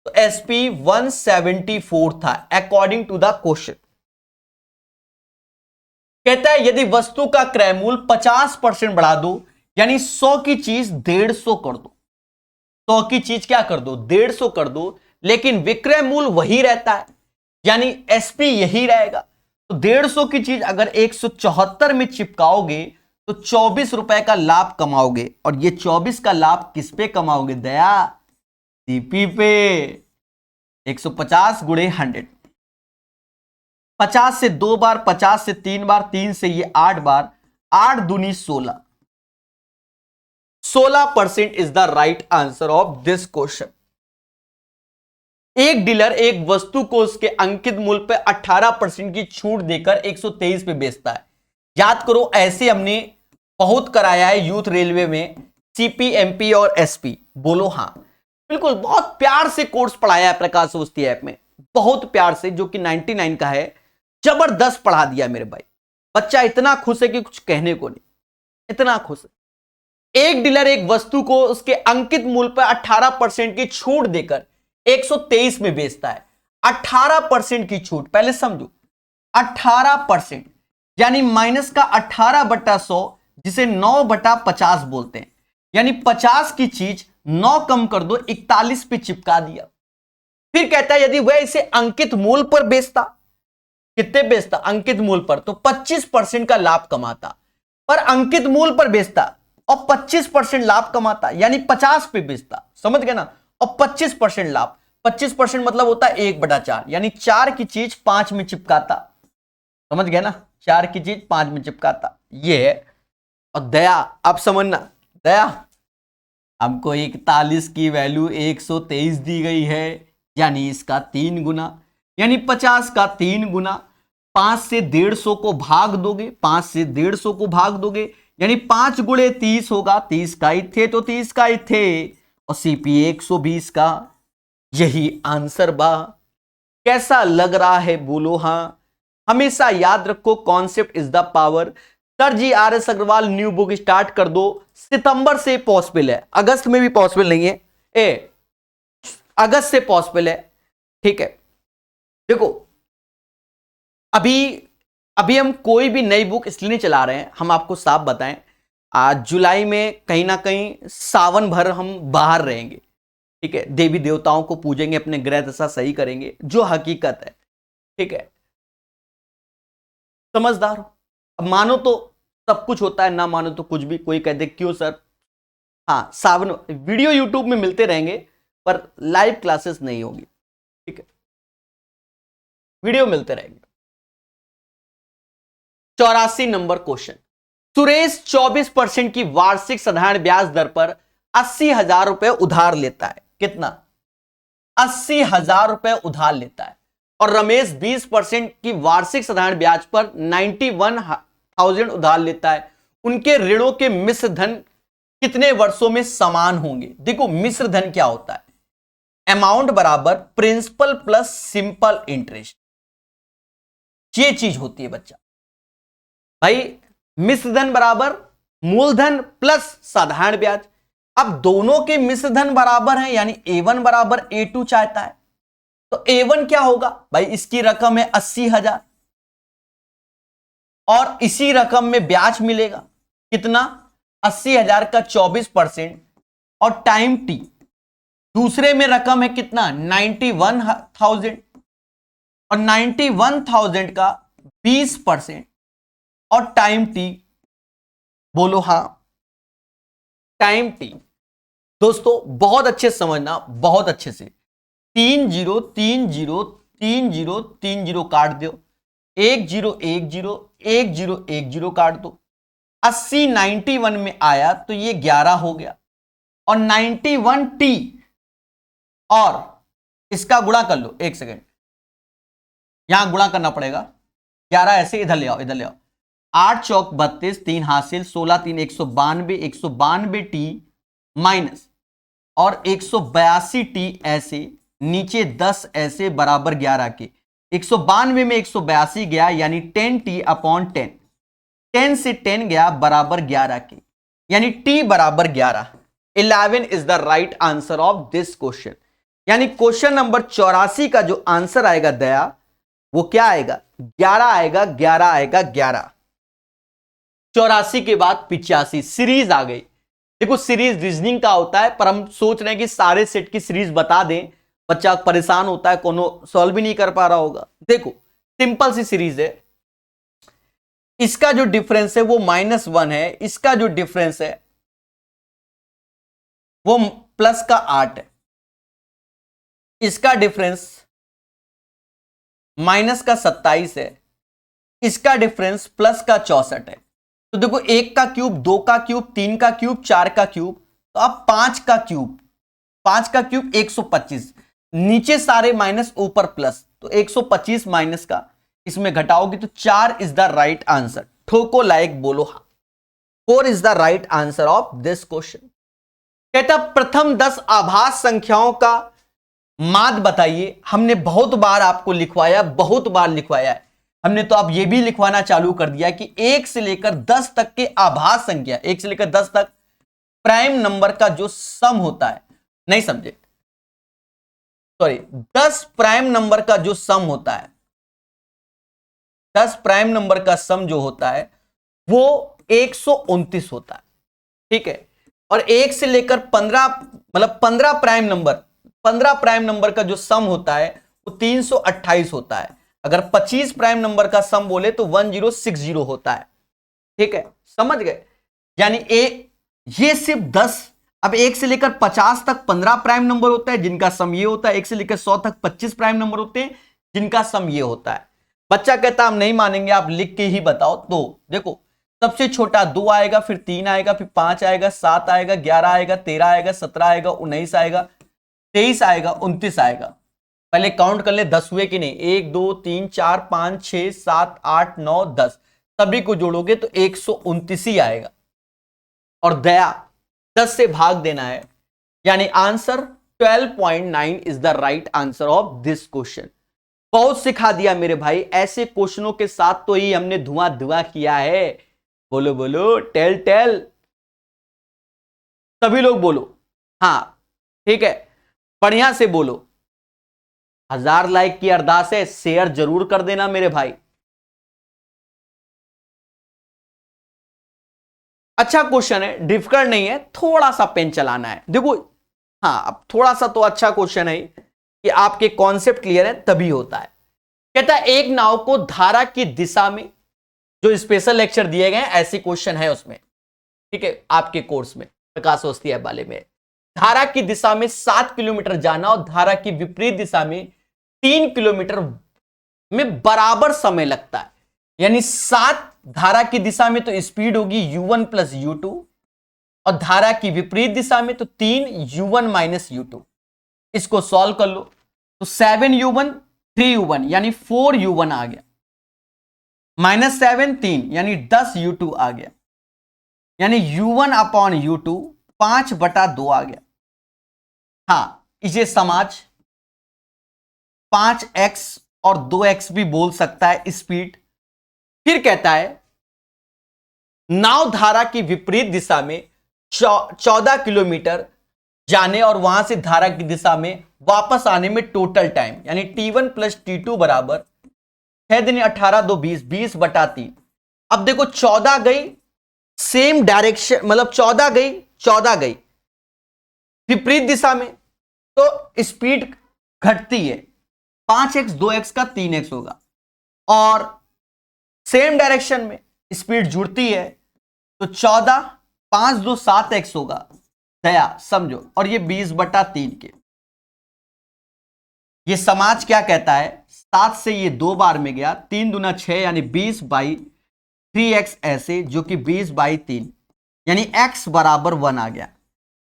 तो एसपी 174 था, अकॉर्डिंग टू द क्वेश्चन। कहता है यदि वस्तु का क्रय मूल्य 50% बढ़ा दो, यानी 100 की चीज 150 कर दो। 100 की चीज क्या कर दो? 150 कर दो, लेकिन विक्रय मूल्य वही रहता है, यानी एसपी यही रहेगा। तो 150 की चीज अगर 174 में चिपकाओगे तो 24 रुपए का लाभ कमाओगे, और ये 24 का लाभ किस पे कमाओगे? दया, सीपी पे। 150 गुणे 100, 50 से 2 बार, 50 से 3 बार, 3 से ये 8 बार, 8 दूनी 16। 16% is the right answer of this question. एक डीलर एक वस्तु को उसके अंकित मूल्य पे 18% की छूट देकर 123 पे बेचता है। याद करो ऐसे हमने बहुत कराया है यूथ रेलवे में, सीपी, एमपी और एसपी। बोलो हाँ, बिल्कुल बहुत प्यार से कोर्स पढ़ाया है प्रकाश अवस्थी ऐप में, बहुत प्यार से, जो कि 99 का है। जबरदस्त पढ़ा दिया मेरे भाई, बच्चा इतना खुश है कि कुछ कहने को नहीं, इतना खुश है। एक डीलर एक वस्तु को उसके अंकित मूल्य पर 18% की छूट देकर 123 में बेचता है। 18% की छूट, पहले समझो 18%, यानी माइनस का 18/100, जिसे 9/50 बोलते हैं, यानी 50 की चीज 9 कम कर दो, 41 पे चिपका दिया। फिर कहता है यदि वह इसे अंकित मूल्य पर बेचता, कितने बेचता? अंकित मूल्य पर, तो 25% का लाभ कमाता। पर अंकित मूल्य पर बेचता और 25% लाभ कमाता, यानी 50 पे बेचता, समझ गए ना? और 25% लाभ, 25% मतलब होता है 1/4, यानी 4 की चीज 5 में चिपकाता, समझ गए ना? 4 की चीज 5 में चिपकाता, ये है। और दया, अब समझना, दया हमको 41 की वैल्यू 123 दी गई है, यानी इसका 3 गुना, यानी 50 का 3 गुना। 5 से 150 को भाग दोगे, 5 से 150 को भाग दोगे, यानी 5 गुणे 30 होगा। 30 का ही थे तो 30 का ही थे, और सीपी 120 का। यही आंसर बा। कैसा लग रहा है? बोलो हाँ। हमेशा याद रखो, concept is the power. Sir ji R S Agarwal new book start कर दो, सितंबर से पॉसिबल है, अगस्त में भी पॉसिबल नहीं है। अगस्त से पॉसिबल है, ठीक है। देखो अभी हम कोई भी नई बुक इसलिए नहीं चला रहे हैं, हम आपको साफ बताएं, आज जुलाई में कहीं ना कहीं सावन भर हम बाहर रहेंगे, ठीक है। देवी देवताओं को पूजेंगे, अपने ग्रह दशा सही करेंगे, जो हकीकत है, ठीक है। समझदार हो। अब मानो तो सब कुछ होता है, ना मानो तो कुछ भी। कोई कहते क्यों सर? हाँ, सावन वीडियो यूट्यूब में मिलते रहेंगे, पर लाइव क्लासेस नहीं होगी, ठीक है। वीडियो मिलते रहेंगे। 84 नंबर क्वेश्चन। सुरेश 24% की वार्षिक साधारण ब्याज दर पर 80,000 रुपए उधार लेता है। कितना? 80,000 रुपए उधार लेता है। और रमेश 20% की वार्षिक साधारण ब्याज पर 91,000 उधार लेता है, उनके ऋणों के मिश्र धन कितने वर्षों में समान होंगे। देखो मिश्र धन क्या होता है, अमाउंट बराबर प्रिंसिपल प्लस सिंपल इंटरेस्ट, ये चीज होती है बच्चा। भाई मिश्र धन बराबर मूलधन प्लस साधारण ब्याज। अब दोनों के मिश्र धन बराबर हैं, यानी A1 बराबर A2 चाहता है, तो A1 क्या होगा भाई, इसकी रकम है 80,000 और इसी रकम में ब्याज मिलेगा कितना, 80,000 का 24% और टाइम T। दूसरे में रकम है कितना 91,000 और 91,000 का 20% और टाइम T, बोलो हां टाइम T। दोस्तों बहुत अच्छे से समझना, बहुत अच्छे से, 3 0 3 0 3 0 3 0 काट दो, 1 0 1 0 1 0 1 0 काट दो, 80 91 में आया तो ये 11 हो गया और 91T और इसका गुणा कर लो, एक सेकेंड यहां गुणा करना पड़ेगा, 11 ऐसे इधर ले आओ, इधर ले आओ, 8 चौक 32, 3 हासिल, 16 3 192, 192 T माइनस और 182 T ऐसे, नीचे 10 ऐसे बराबर 11 के, 192 में 182 गया यानी 10T अपॉन 10, 10 से 10 गया बराबर 11 के, यानी T बराबर 11। 11 is the right answer of this question. यानी क्वेश्चन नंबर 84 का जो आंसर आएगा दया, वो क्या आएगा, 11 आएगा, 11 आएगा, 11। 84 के बाद 85, सीरीज आ गई। देखो सीरीज रीजनिंग का होता है, पर हम सोच रहे हैं कि सारे सेट की सीरीज बता दें, बच्चा परेशान होता है, कोनो सॉल्व भी नहीं कर पा रहा होगा। देखो सिंपल सी सीरीज है, इसका जो डिफरेंस है वो -1 है, इसका जो डिफरेंस है वो प्लस का 8 है, इसका डिफरेंस माइनस का 27 है, इसका डिफरेंस प्लस का 64 है। तो देखो 1 का क्यूब, 2 का क्यूब, 3 का क्यूब, 4 का क्यूब, तो अब 5 का क्यूब, 5 का क्यूब 125, नीचे सारे माइनस ऊपर प्लस, तो 125 माइनस का इसमें घटाओगे तो 4 इज द राइट आंसर। ठोको लाइक बोलो हाँ, 4 is the right answer of this question. कहता प्रथम 10 आभास संख्याओं का माध्य बताइए। हमने बहुत बार आपको लिखवाया, बहुत बार लिखवाया है हमने, तो अब ये भी लिखवाना चालू कर दिया कि 1 से लेकर 10 तक के आभास संख्या, 1 से लेकर 10 तक प्राइम नंबर का जो सम होता है, नहीं समझे, सॉरी 10 प्राइम नंबर का जो सम होता है, 10 प्राइम नंबर का सम जो होता है वो 129 होता है, ठीक है। और 1 से लेकर 15 मतलब 15 प्राइम नंबर, 15 प्राइम नंबर का जो सम होता है वो 328 होता है। अगर 25 प्राइम नंबर का सम बोले तो 1060 होता है, ठीक है, समझ गए। यानी ये सिर्फ 10, अब 1 से लेकर 50 तक 15 प्राइम नंबर होता है जिनका सम ये होता है, 1 से लेकर 100 तक 25 प्राइम नंबर होते हैं जिनका सम ये होता है। बच्चा कहता हम नहीं मानेंगे, आप लिख के ही बताओ। तो देखो सबसे छोटा 2 आएगा, फिर 3 आएगा, फिर 5 आएगा, 7 आएगा, 11 आएगा, 13 आएगा, 17 आएगा, 19 आएगा, 23 आएगा, 29 आएगा। पहले काउंट कर ले 10 हुए कि नहीं, 1 2 3 4 5 6 7 8 9 10, सभी को जोड़ोगे तो 129 ही आएगा। और दया 10 से भाग देना है, यानी answer 12.9 is the right answer of this question. बहुत सिखा दिया मेरे भाई, ऐसे क्वेश्चनों के साथ तो ही हमने धुआं किया है। बोलो बोलो, टेल टेल, सभी लोग बोलो हाँ, ठीक है, बढ़िया से बोलो। 1000 लाइक की अरदास है, शेयर जरूर कर देना मेरे भाई। अच्छा क्वेश्चन है, डिफिकल्ट नहीं है, थोड़ा सा पेन चलाना है। देखो हाँ, अब थोड़ा सा तो अच्छा क्वेश्चन है कि आपके कॉन्सेप्ट क्लियर है तभी होता है। कहता है एक नाव को धारा की दिशा में, जो स्पेशल लेक्चर दिए गए ऐसे क्वेश्चन है उसमें, ठीक है, आपके कोर्स में प्रकाश अवस्थी ऐप वाले में, धारा की दिशा में 7 किलोमीटर जाना और धारा की विपरीत दिशा में 3 किलोमीटर में बराबर समय लगता है। यानी 7 धारा की दिशा में तो स्पीड होगी u1 प्लस u2 और धारा की विपरीत दिशा में तो 3 u1 माइनस u2। इसको सॉल्व कर लो तो 7u1 3u1 यानी 4u1 आ गया, -7 3 यानी 10u2 आ गया, यानी u1 अपॉन u2 5/2 आ गया। हां, इसे समाज 5x और 2x भी बोल सकता है स्पीड। फिर कहता है नाव धारा की विपरीत दिशा में 14 किलोमीटर जाने और वहां से धारा की दिशा में वापस आने में टोटल टाइम यानी t1 प्लस t2 बराबर 6 दिन 18 2 20 20/3। अब देखो 14 गई सेम डायरेक्शन, मतलब 14 गई विपरीत दिशा में, तो स्पीड घटती है, 5x 2x का 3x होगा, और सेम डायरेक्शन में स्पीड जुड़ती है तो 14 5 2 7x होगा। दया समझो, और ये 20/3 के, ये समाज क्या कहता है, 7 से ये 2 बार में गया, 3 दूना 6 यानी 20/3x ऐसे, जो कि 20/3 यानी x बराबर 1 आ गया।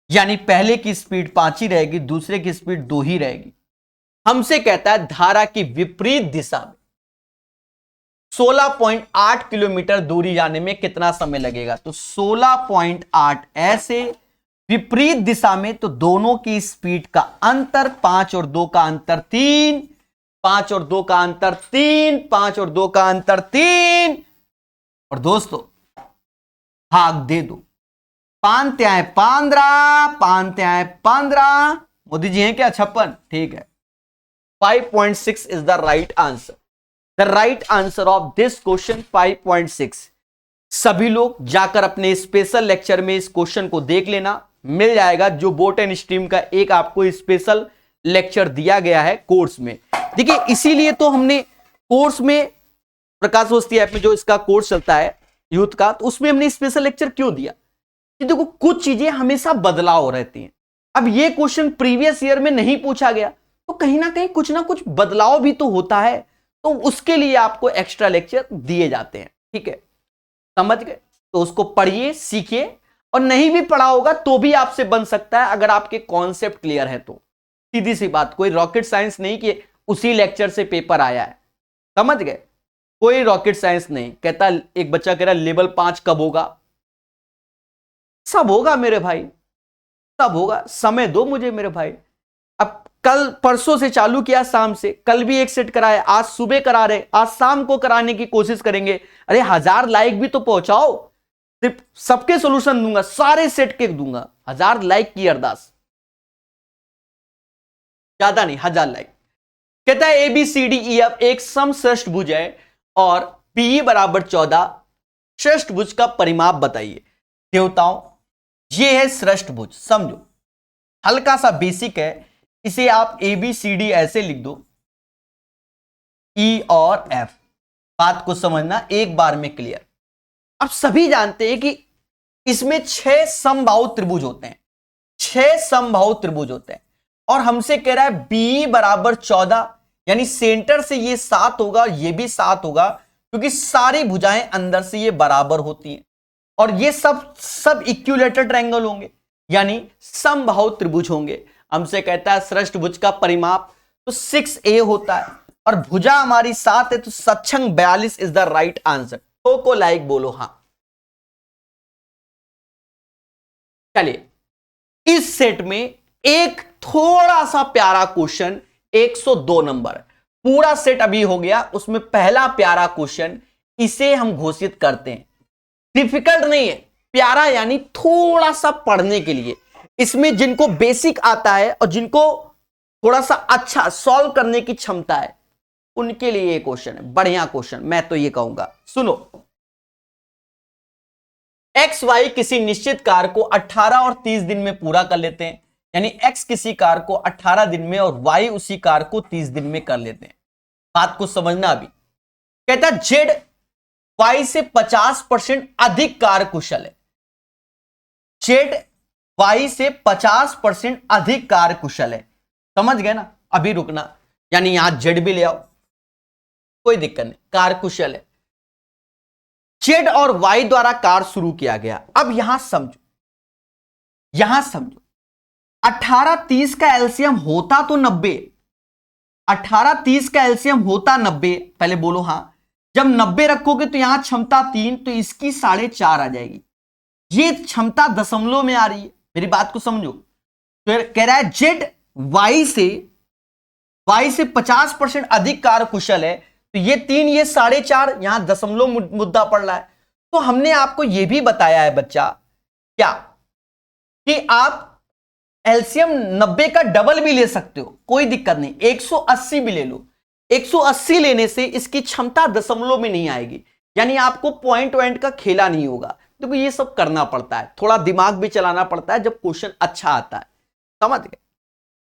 यानी पहले की स्पीड 5 ही रहेगी, दूसरे की स्पीड 2 ही रहेगी। हमसे कहता है धारा की विपरीत दिशा में 16.8 किलोमीटर दूरी जाने में कितना समय लगेगा, तो 16.8 ऐसे, विपरीत दिशा में तो दोनों की स्पीड का अंतर 5 और 2 का अंतर 3, 5 और 2 का अंतर 3, 5 और 2 का अंतर 3, और दोस्तों भाग दे दो, 5 त्याय 15, 5 त्याय 15, मोदी जी हैं क्या 56? ठीक है, 5.6 is the right answer. The right answer of this question 5.6। सभी लोग जाकर अपने स्पेशल लेक्चर में इस क्वेश्चन को देख लेना, मिल जाएगा, जो बोट एंड स्ट्रीम का एक आपको स्पेशल लेक्चर दिया गया है कोर्स में। देखिए इसीलिए तो हमने कोर्स में, प्रकाश दोस्ती ऐप में जो इसका कोर्स चलता है यूथ का, तो उसमें हमने स्पेशल लेक्चर क्यों दिया कि देखो कुछ चीजें हमेशा बदलाव रहती हैं। अब ये क्वेश्चन प्रीवियस ईयर में नहीं पूछा गया, तो कहीं ना कहीं कुछ ना कुछ बदलाव भी तो होता है, तो उसके लिए आपको एक्स्ट्रा लेक्चर दिए जाते हैं। ठीक है, समझ गए? तो उसको पढ़िए, सीखिए, और नहीं भी पढ़ा होगा तो भी आपसे बन सकता है अगर आपके कॉन्सेप्ट क्लियर है तो। सीधी सी बात, कोई रॉकेट साइंस नहीं कि उसी लेक्चर से पेपर आया है, समझ गए? कोई रॉकेट साइंस नहीं। कहता एक बच्चा कह रहा लेवल 5 कब होगा? सब होगा मेरे भाई, सब होगा, समय दो मुझे मेरे भाई। अब कल परसों से चालू किया, शाम से, कल भी एक सेट कराए, आज सुबह करा रहे, आज शाम को कराने की कोशिश करेंगे। अरे 1000 लाइक भी तो पहुंचाओ, सिर्फ सबके सॉल्यूशन दूंगा, सारे सेट के दूंगा, 1000 लाइक की अरदास, ज्यादा नहीं, 1000 लाइक। कहता है ABCDEF एक समषष्ठभुज है और PE बराबर 14, षष्ठभुज का परिमाप बताइए। देवताओं ये है षष्ठभुज, समझो हल्का सा बेसिक है, इसे आप ABCD ऐसे लिख दो, E और F, बात को समझना एक बार में क्लियर। अब सभी जानते हैं कि इसमें 6 समबाहु त्रिभुज होते हैं, 6 समबाहु त्रिभुज होते हैं, और हमसे कह रहा है BE बराबर 14, यानी सेंटर से ये 7 होगा, ये भी 7 होगा, क्योंकि सारी भुजाएं अंदर से ये बराबर होती हैं, और ये सब इक्विलेटरल ट्रायंगल होंगे, यानी समबाहु त्रिभुज होंगे। हमसे कहता है षष्ठभुज का परिमाप, तो 6A होता है, और भुजा हमारी 7 है, तो सक्षंग 42 इज द राइट आंसर। तो को लाइक बोलो हां। चलिए इस सेट में एक थोड़ा सा प्यारा क्वेश्चन 102 नंबर, पूरा सेट अभी हो गया, उसमें पहला प्यारा क्वेश्चन, इसे हम घोषित करते हैं। डिफिकल्ट नहीं है, प्यारा यानी थोड़ा सा पढ़ने के लिए। इसमें जिनको बेसिक आता है और जिनको थोड़ा सा अच्छा सॉल्व करने की क्षमता है, उनके लिए ये क्वेश्चन है, बढ़िया क्वेश्चन, मैं तो ये कहूंगा। सुनो, XY किसी निश्चित कार्य को 18 और 30 दिन में पूरा कर लेते हैं, यानी X किसी कार्य को 18 दिन में और Y उसी कार्य को 30 दिन में कर लेते हैं। बात को समझना अभी। कहता है Z Y से 50% अधिक कार्य कुशल है, Z Y से 50% अधिक कार्य कुशल है, समझ गए ना? अभी रुकना, यानी यहां Z भी ले आओ, कोई दिक्कत नहीं, कार्य कुशल है। Z और Y द्वारा कार्य शुरू किया गया। अब यहां समझो, यहां समझो, 18 30 का एलसीएम होता तो 90, 18 30 का एलसीएम होता 90, पहले बोलो हाँ। जब 90 रखोगे तो यहां क्षमता 3, तो इसकी 4.5 आ जाएगी। ये क्षमता दशमलव में आ रही है, मेरी बात को समझो। तो कह रहा है जेड वाई से 50% अधिक कार्य कुशल है, तो ये 3 ये 4.5, यहां दशमलव मुद्दा पड़ रहा है। तो हमने आपको यह भी बताया है बच्चा क्या कि आप एलसीएम 90 का डबल भी ले सकते हो, कोई दिक्कत नहीं, 180 भी ले लो। 180 लेने से इसकी क्षमता दशमलव में नहीं आएगी, यानी आपको पॉइंट वॉइंट का खेला नहीं होगा। देखो ये सब करना पड़ता है, थोड़ा दिमाग भी चलाना पड़ता है जब क्वेश्चन अच्छा आता है, समझ गए।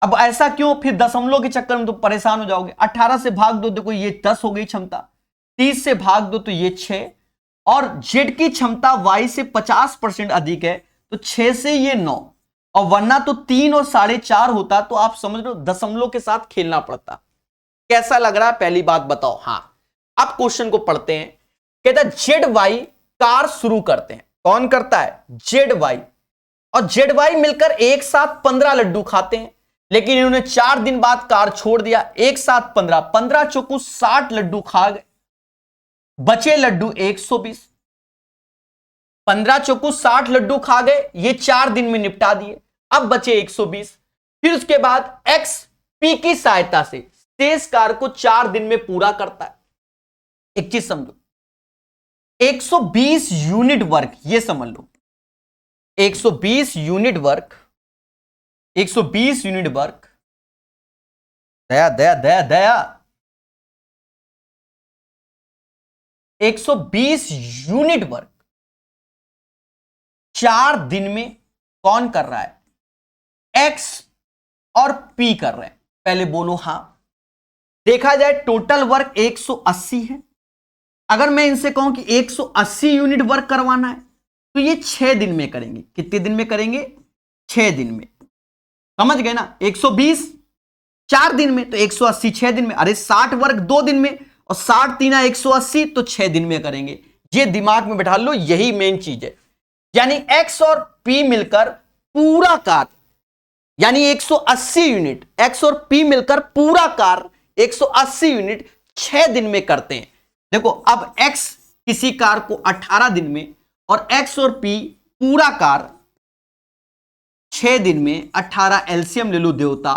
अब ऐसा क्यों, फिर दशमलव के चक्कर में तो परेशान हो जाओगे। 18 से भाग दो, देखो ये 10 हो गई क्षमता, 30 से भाग दो तो ये 6, और जेड की क्षमता वाई से 50% अधिक है, तो 6 से ये 9, और वरना तो 3 और 4.5 होता। तो आप समझ लो दशमलव के साथ खेलना पड़ता। कैसा लग रहा है पहली बात बताओ। हाँ, अब क्वेश्चन को पढ़ते हैं। कहता है जेड वाई कार शुरू करते हैं। कौन करता है? Z Y. और जेड वाई मिलकर एक साथ 15 लड्डू खाते हैं, लेकिन इन्होंने 4 दिन बाद कार छोड़ दिया। एक साथ 15 चौकू 60 लड्डू खा गए, बचे लड्डू 120। 15 चौकू 60 लड्डू खा गए, ये 4 दिन में निपटा दिए, अब बचे 120। फिर उसके बाद एक्स पी की सहायता से शेष कार्य को 4 दिन में पूरा करता है। एक चीज समझो, 120 यूनिट वर्क, ये समझ लो 120 यूनिट वर्क, 120 यूनिट वर्क, दया दया दया दया, 120 यूनिट वर्क 4 दिन में कौन कर रहा है? एक्स और पी कर रहे हैं। पहले बोलो हां। देखा जाए टोटल वर्क 180 है। अगर मैं इनसे कहूं कि 180 यूनिट वर्क करवाना है, तो ये 6 दिन में करेंगे। कितने दिन में करेंगे? 6 दिन में। समझ गए ना? 120 4 दिन में, तो 180 6 दिन में। अरे 60 वर्क 2 दिन में, और 60 3 180, तो 6 दिन में करेंगे। ये दिमाग में बैठा लो, यही मेन चीज है। यानी एक्स और पी मिलकर पूरा कार्य, यानी 180 यूनिट, एक्स और पी मिलकर पूरा कार्य 180 यूनिट 6 दिन में करते हैं। देखो अब एक्स किसी कार्य को 18 दिन में, और एक्स और पी पूरा कार्य 6 दिन में। 18 एलसीएम ले लो देवता,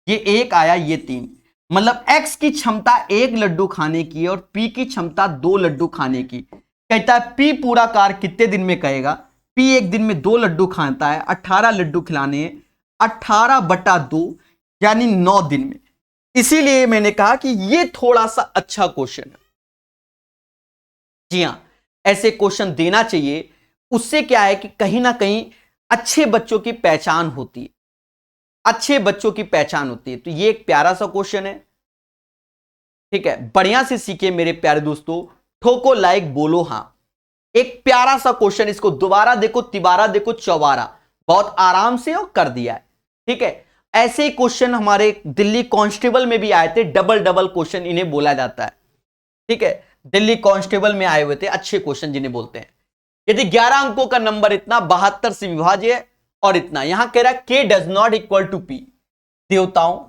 ये 1 आया, ये 3, मतलब एक्स की क्षमता 1 लड्डू खाने की और पी की क्षमता 2 लड्डू खाने की। कहता है पी पूरा कार्य कितने दिन में कहेगा? पी एक दिन में 2 लड्डू खाता है, 18 लड्डू खिलाने, 18/2 यानी 9 दिन में। इसीलिए मैंने कहा कि ये थोड़ा सा अच्छा क्वेश्चन है। जी हां, ऐसे क्वेश्चन देना चाहिए। उससे क्या है कि कहीं ना कहीं अच्छे बच्चों की पहचान होती है, अच्छे बच्चों की पहचान होती है। तो ये एक प्यारा सा क्वेश्चन है, ठीक है। बढ़िया से सीखिए मेरे प्यारे दोस्तों, ठोको लाइक, बोलो हां। एक प्यारा सा क्वेश्चन, इसको दोबारा देखो, तिबारा देखो, चौबारा, बहुत आराम से और कर दिया है, ठीक है। ऐसे ही क्वेश्चन हमारे दिल्ली कांस्टेबल में भी आए थे, डबल डबल क्वेश्चन इन्हें बोला जाता है, ठीक है। दिल्ली कांस्टेबल में आए हुए थे अच्छे क्वेश्चन जिन्हें बोलते हैं। यदि 11 अंकों का नंबर इतना 72 से विभाज्य और इतना, यहां कह रहा है k does not equal to p। देवताओं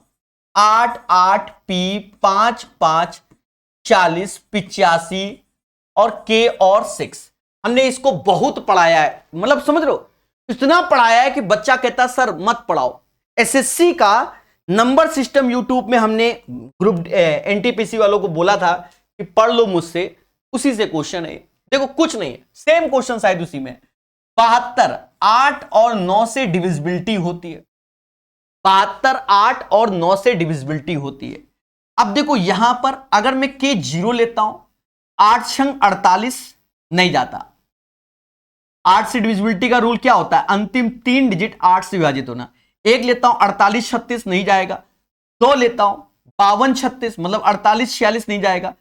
8 8 p 5 5 40 85 और k और 6। हमने इसको बहुत पढ़ाया है, मतलब समझ लो इतना पढ़ाया है कि बच्चा कहता सर मत पढ़ाओ। एसएससी का नंबर सिस्टम यूट्यूब में हमने ग्रुप एनटीपीसी वालों को बोला था कि पढ़ लो मुझसे, उसी से क्वेश्चन है। देखो कुछ नहीं है, सेम क्वेश्चन शायद उसी में। 72 8 और 9 से डिविजिबिलिटी होती है, 72 8 और 9 से डिविजिबिलिटी होती है। अब देखो यहां पर अगर मैं k 0 लेता हूं, 8 छंग 48 नहीं जाता। 8 से डिविजिबिलिटी का रूल क्या होता है? अंतिम 3 डिजिट 8 से विभाजित होना। 1 लेता हूं 48 36 नहीं जाएगा। 2 लेता हूं 52 36, मतलब 48 46 नहीं जाएगा।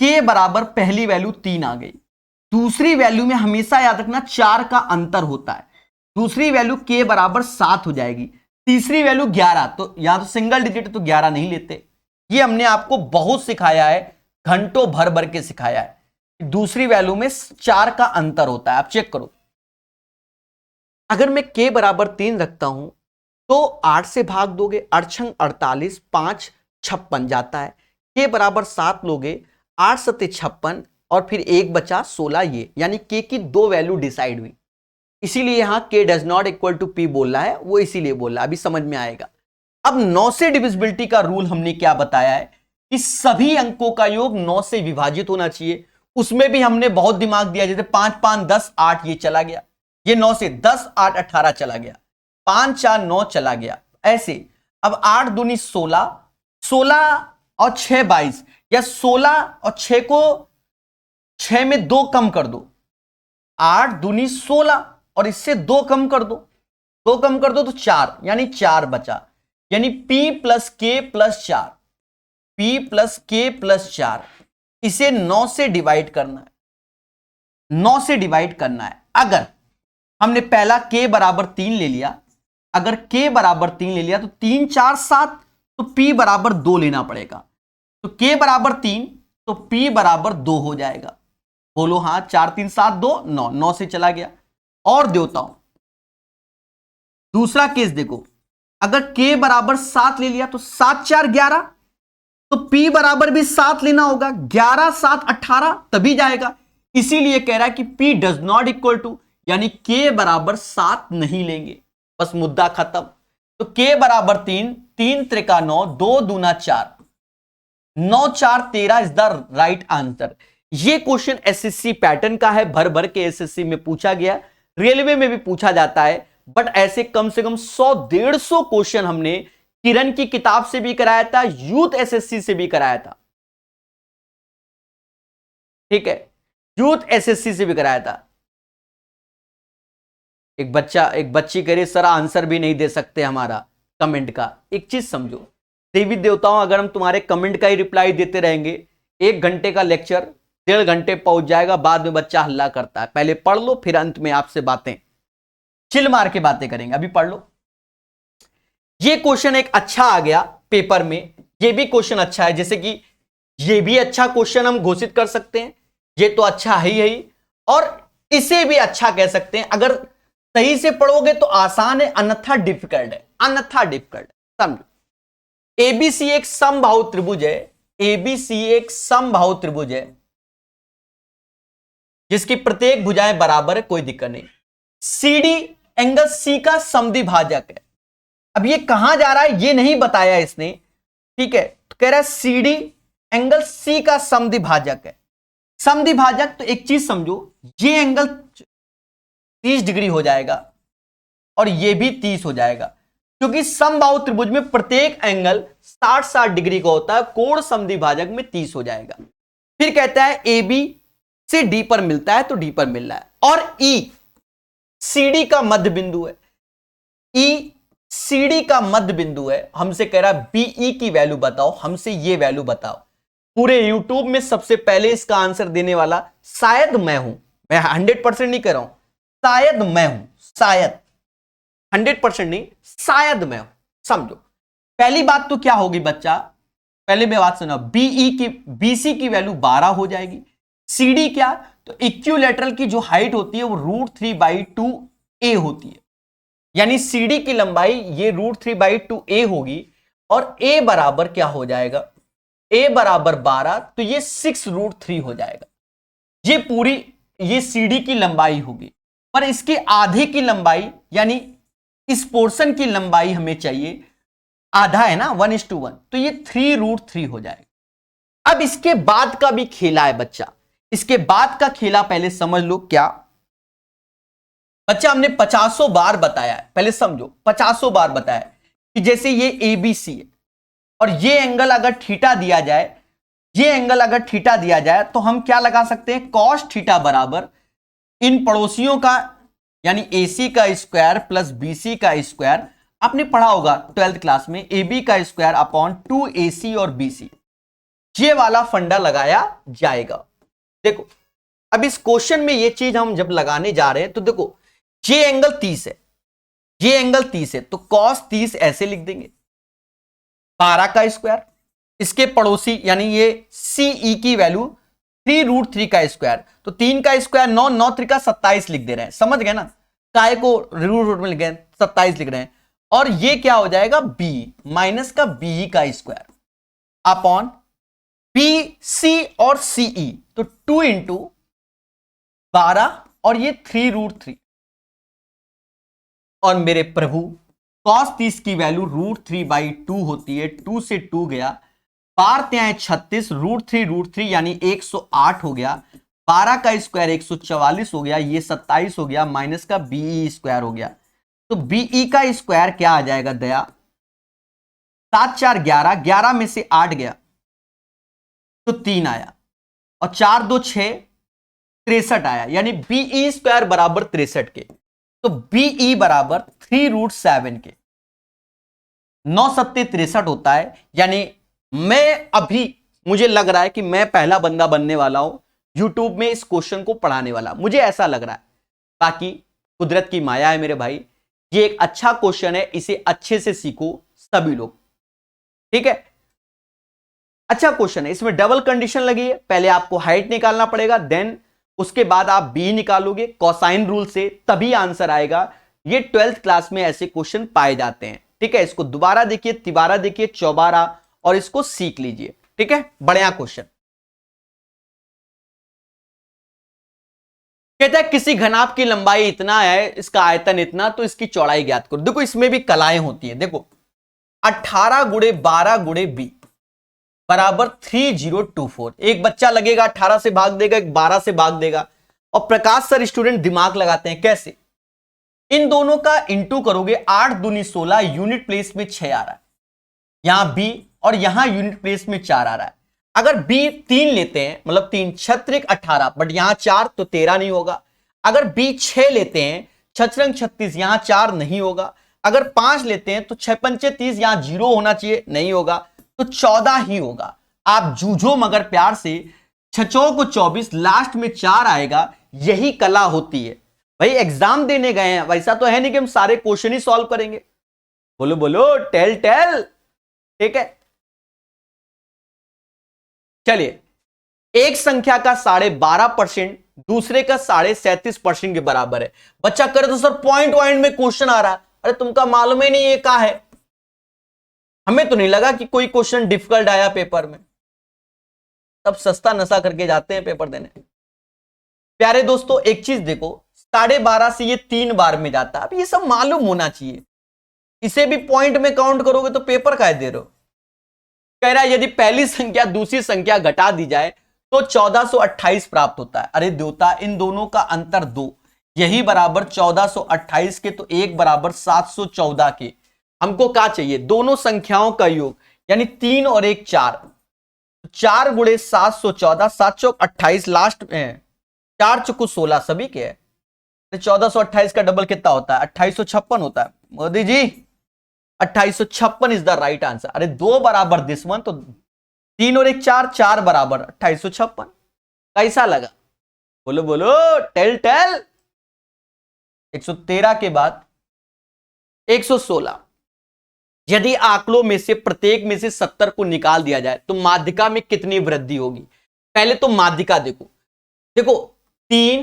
k बराबर पहली वैल्यू 3 आ गई। दूसरी वैल्यू में हमेशा याद रखना 4 का अंतर होता है। दूसरी वैल्यू k बराबर 7 हो जाएगी। तीसरी वैल्यू 11, तो यहां तो सिंगल डिजिट तो 11 नहीं लेते। ये हमने आपको बहुत सिखाया है, घंटों भर भर के सिखाया है। दूसरी वैल्यू में 4 का अंतर होता है, आप चेक करो। अगर मैं k बराबर 3 रखता हूं तो 8 से भाग दोगे, 8 छंग 48, 5 56 जाता है, के बराबर 7 लोगे, 8 सत्ते 56 और फिर एक बचा 16, ये यानी के की 2 वैल्यू डिसाइड हुई, इसीलिए यहां K does not equal to P बोल रहा है, वो इसीलिए बोल रहा है, अभी समझ में आएगा। अब 9 से डिविजिबिलिटी का रूल हमने क्या बताया है कि सभी अंकों का योग 9 से विभाजित होना चाहिए। उसमें भी हमने बहुत दिमाग दिया, जैसे 5 5 10 8 ये चला गया, ये 9 से 10 8 18 चला गया, 5 4 9 चला गया, ऐसे। अब 8 दूनी 16, 16 और 6 22, या 16 और 6 को 6 में 2 कम कर दो, 8 दूनी 16 और इससे 2 कम कर दो, 2 कम कर दो तो 4, यानी 4 बचा, यानी P प्लस के प्लस 4, P प्लस के प्लस 4, इसे 9 से डिवाइड करना है, 9 से डिवाइड करना है। अगर हमने पहला k बराबर 3 ले लिया, अगर k बराबर 3 ले लिया तो 3 4 7, तो p बराबर 2 लेना पड़ेगा, तो k बराबर 3 तो p बराबर 2 हो जाएगा। बोलो हाँ, 4 3 7 2 9, 9 से चला गया। और देता हूं दूसरा केस, देखो अगर k बराबर 7 ले लिया तो 7 4 11, तो p बराबर भी 7 लेना होगा, 11 7 18 तभी जाएगा, इसीलिए कह रहा है कि p does not equal to, यानी k बराबर 7 नहीं लेंगे, बस मुद्दा खत्म। तो k बराबर 3, 3 त्रिका 9, 2 दूना 4, 9 4 13 इज द राइट आंसर। ये क्वेश्चन एसएससी पैटर्न का है, भर भर के एसएससी में पूछा गया, रेलवे में भी पूछा जाता है, बट ऐसे कम से कम 100-150 क्वेश्चन हमने किरण की किताब से भी कराया था, यूथ एसएससी से भी कराया था, ठीक है, यूथ एसएससी से भी कराया था। एक बच्ची कह रही सर आंसर भी नहीं दे सकते हमारा कमेंट का। एक चीज समझो देवी देवताओं, अगर हम तुम्हारे कमेंट का ही रिप्लाई देते रहेंगे, 1 घंटे का लेक्चर 1.5 घंटे पहुंच जाएगा, बाद में बच्चा हल्ला करता है। पहले पढ़ लो, फिर अंत में आपसे बातें चिल मार के बातें करेंगे। अभी पढ़ लो। ये क्वेश्चन एक अच्छा आ गया पेपर में, ये भी क्वेश्चन अच्छा है, जैसे कि ये भी अच्छा क्वेश्चन हम घोषित कर सकते हैं, ये तो अच्छा है ही, और इसे भी अच्छा कह सकते हैं। अगर सही से पढ़ोगे तो आसान है, अन्यथा डिफिकल्ट है, अन्यथा डिफिकल्ट है। समझो, एबीसी एक समबाहु त्रिभुज है, एबीसी एक समबाहु त्रिभुज है जिसकी प्रत्येक भुजाएं बराबर है, कोई दिक्कत नहीं। सीडी एंगल सी का समद्विभाजक है। अब ये कहां जा रहा है ये नहीं बताया इसने, ठीक है, तो कह रहा है सीडी एंगल सी का समद्विभाजक है। समद्विभाजक, तो एक चीज समझो, ये एंगल 30 डिग्री हो जाएगा और ये भी 30 हो जाएगा, क्योंकि समबाहु त्रिभुज में प्रत्येक एंगल 60-60 डिग्री का होता है, कोण समद्विभाजक में 30 हो जाएगा। फिर कहता है ए बी से डी पर मिलता है, तो डी पर मिल रहा है, और ई सीडी का मध्य बिंदु है, ई सीडी का मध्य बिंदु है। हमसे कह रहा है बीई की वैल्यू बताओ, हमसे ये वैल्यू बताओ। पूरे यूट्यूब में सबसे पहले इसका आंसर देने वाला शायद मैं हूं, मैं 100% नहीं कह रहा हूं, शायद मैं हूं, शायद 100% नहीं, शायद मैं हूं। समझो, पहली बात तो क्या होगी बच्चा, पहले मैं बात सुना, बीई की बीसी की वैल्यू 12 हो जाएगी। सीडी क्या, तो इक्विलैटरल की जो हाइट होती है वो √3/2a होती है, यानी सीडी की लंबाई ये √3/2a होगी, और a बराबर क्या हो जाएगा, a बराबर 12, तो ये 6√3 हो जाएगा। ये पूरी ये सीडी की लंबाई होगी, पर इसके आधे की लंबाई, यानी इस पोर्शन की लंबाई हमें चाहिए, आधा है ना, 1:1, तो ये 3√3 हो जाएगा। अब इसके बाद का भी खेला है बच्चा, इसके बाद का खेला पहले समझ लो। क्या बच्चा, हमने 50 बार बताया है, पहले समझो 50 बार बताया कि जैसे ये एबीसी है और ये एंगल अगर थीटा दिया जाए, ये एंगल अगर थीटा दिया जाए, तो हम क्या लगा सकते हैं, कॉस थीटा बराबर इन पड़ोसियों का, यानी AC का स्क्वायर प्लस BC का स्क्वायर। आपने पढ़ा होगा 12th क्लास में, AB का स्क्वायर अपॉन 2AC और BC, ये वाला फंडा लगाया जाएगा। देखो, अब इस क्वेश्चन में ये चीज हम जब लगाने जा रहे हैं, तो देखो ये एंगल 30 है, ये एंगल 30 है, तो cos 30 ऐसे लिख देंगे, 12 का स्क्वायर, इसके पड़ोसी यानी ये CE की वैल्यू 3√3 का स्क्वायर, तो 3 का स्क्वायर 9, 9 त्रिका 27 लिख दे रहे हैं, समझ गए ना, काय को रूट में लिख गए 27 लिख रहे हैं, और ये क्या हो जाएगा B माइनस का BE का स्क्वायर, अपॉन बी सी और सीई, तो 2 इंटू 12 और ये 3√3, और मेरे प्रभु cos 30 की वैल्यू √3/2 होती है। 2 से 2 गया, 12×36, √3 यानी 108 हो गया। 12 का स्क्वायर 144 हो गया, ये 27 हो गया, माइनस का बीई स्क्वायर हो गया। तो बीई का स्क्वायर क्या आ जाएगा दया? 7 4 11, 11 में से 8 गया तो 3 आया, और 4 2 6, 63 आया, यानी बीई स्क्वायर बराबर 63 के। तो बीई बराबर 3√7 के, 9 सत्ते 63 होता है। यानी मैं अभी, मुझे लग रहा है कि मैं पहला बंदा बनने वाला हूं यूट्यूब में इस क्वेश्चन को पढ़ाने वाला, मुझे ऐसा लग रहा है। बाकी कुदरत की माया है मेरे भाई, ये एक अच्छा क्वेश्चन है, इसे अच्छे से सीखो सभी लोग, ठीक है। अच्छा क्वेश्चन है, इसमें डबल कंडीशन लगी है। पहले आपको हाइट निकालना पड़ेगा, देन उसके बाद आप बी निकालोगे कोसाइन रूल से, तभी आंसर आएगा। ये 12th क्लास में ऐसे क्वेश्चन पाए जाते हैं, ठीक है। इसको दोबारा देखिए, तिबारा देखिए, चौबारा, और इसको सीख लीजिए, ठीक है। बढ़िया क्वेश्चन। कहता है किसी घनाभ की लंबाई इतना है, इसका आयतन इतना, तो इसकी चौड़ाई ज्ञात करो। देखो इसमें भी कलाएं होती है। देखो 18 गुणे 12 गुणे बी बराबर 3024। एक बच्चा लगेगा 18 से भाग देगा, एक 12 से भाग देगा, और प्रकाश सर स्टूडेंट दिमाग लगाते हैं कैसे, इन दोनों का इंटू करोगे, 8 दूनी 16, यूनिट प्लेस में 6 आ रहा है, यहां बी, और यहां यूनिट प्लेस में 4 आ रहा है। अगर बी 3 लेते हैं, मतलब 3 छत्रिक 18, बट यहां 4 तो 13 नहीं होगा। अगर बी 6 लेते हैं, छत्रंग 36, यहां 4 नहीं होगा। अगर 5 लेते हैं तो 6 पंचे 30, यहां 0 होना चाहिए, नहीं होगा, तो 14 ही होगा। आप जूझो मगर प्यार से, 6 को 24, लास्ट में 4 आएगा, यही कला होती है भाई। एग्जाम देने गए हैं, वैसा तो है नहीं कि हम सारे क्वेश्चन ही सॉल्व करेंगे। बोलो बोलो, टेल टेल, ठीक है। चलिए, एक संख्या का 12.5% दूसरे का 37.5% के बराबर है। बच्चा करे तो सर पॉइंट वाइंट में क्वेश्चन आ रहा है, अरे तुमका मालूम ही नहीं ये क्या है। हमें तो नहीं लगा कि कोई क्वेश्चन डिफिकल्ट आया पेपर में, तब सस्ता नशा करके जाते हैं पेपर देने। प्यारे दोस्तों एक चीज देखो, 12.5 से ये 3 बार में जाता है, अब ये सब मालूम होना चाहिए। इसे भी पॉइंट में काउंट करोगे तो पेपर का दे रहे हो। कह रहा है यदि पहली संख्या दूसरी संख्या घटा दी जाए तो 1428 प्राप्त होता है। अरे देवता, इन दोनों का अंतर 2, यही बराबर 1428 के, तो 1 बराबर 714 के। हमको क्या चाहिए? दोनों संख्याओं का योग, यानी 3 और 1 4, 4 गुणे 714, 7 चौक 28, लास्ट में 4 चुकू 16, सभी के है। 1428 का डबल कितना होता है? 2856 होता है। Modi ji 2856 is the right answer. अरे 2 बराबर दिस वन, तो 3 और 1 4, 4 बराबर 2856। कैसा लगा? बोलो बोलो, टेल टेल। 113 के बाद 116। यदि आंकड़ों में से प्रत्येक में से 70 को निकाल दिया जाए तो माध्यिका में कितनी वृद्धि होगी? पहले तो माध्यिका देखो, देखो 3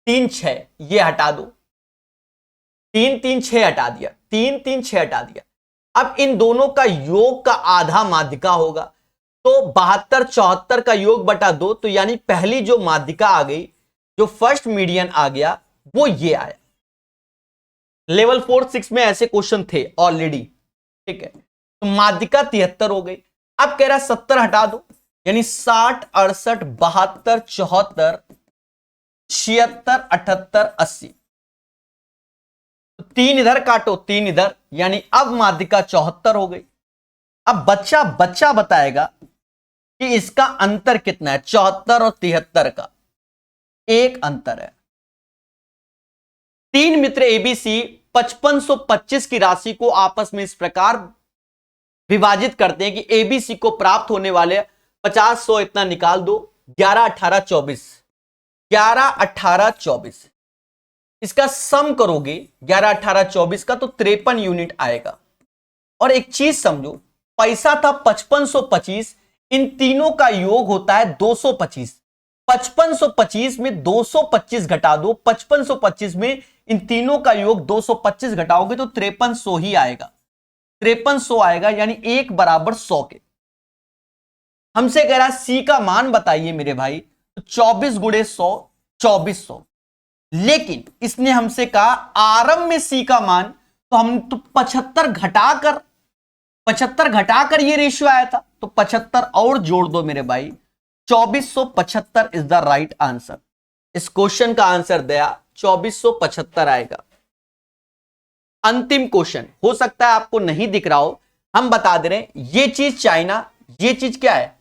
3 6, ये हटा दो, 3 3 6 हटा दिया, 3 3 6 हटा दिया। अब इन दोनों का योग का आधा माध्यिका होगा, तो 72 74 का योग बटा 2, तो यानी पहली जो माध्यिका आ गई, जो फर्स्ट मीडियन आ गया, वो ये आया। लेवल 4 6 में ऐसे क्वेश्चन थे ऑलरेडी, ठीक है। तो माध्यिका 73 हो गई। अब कह रहा 70 हटा दो, यानी 60 68 72 74 76 78 80। 3 इधर काटो, 3 इधर, यानी अब माध्यिका 74 हो गई। अब बच्चा बताएगा कि इसका अंतर कितना है। 74 और 73 का एक अंतर है। 3 मित्र एबीसी 5525 की राशि को आपस में इस प्रकार विभाजित करते हैं कि एबीसी को प्राप्त होने वाले 50 100 इतना निकाल दो। 11 18 24, 11 18 24, इसका सम करोगे 11 18 24 का, तो 53 यूनिट आएगा। और एक चीज समझो, पैसा था 5525, इन तीनों का योग होता है 225। 5525 में 225 घटा दो, 5525 में इन तीनों का योग 225 घटाओगे तो 5300 ही आएगा। 5300 आएगा, यानी 1 बराबर 100 के। हमसे कह रहा सी का मान बताइए मेरे भाई, तो 24 गुणे 100 2400। लेकिन इसने हमसे कहा आरंभ में सी का मान, तो हम तो 75 घटाकर ये रेशियो आया था, तो 75 और जोड़ दो मेरे भाई, 2475 इज द राइट आंसर। इस क्वेश्चन का आंसर दिया 2475 आएगा। अंतिम क्वेश्चन, हो सकता है आपको नहीं दिख रहा हो, हम बता दे रहे हैं, ये चीज चाइना, ये चीज क्या है,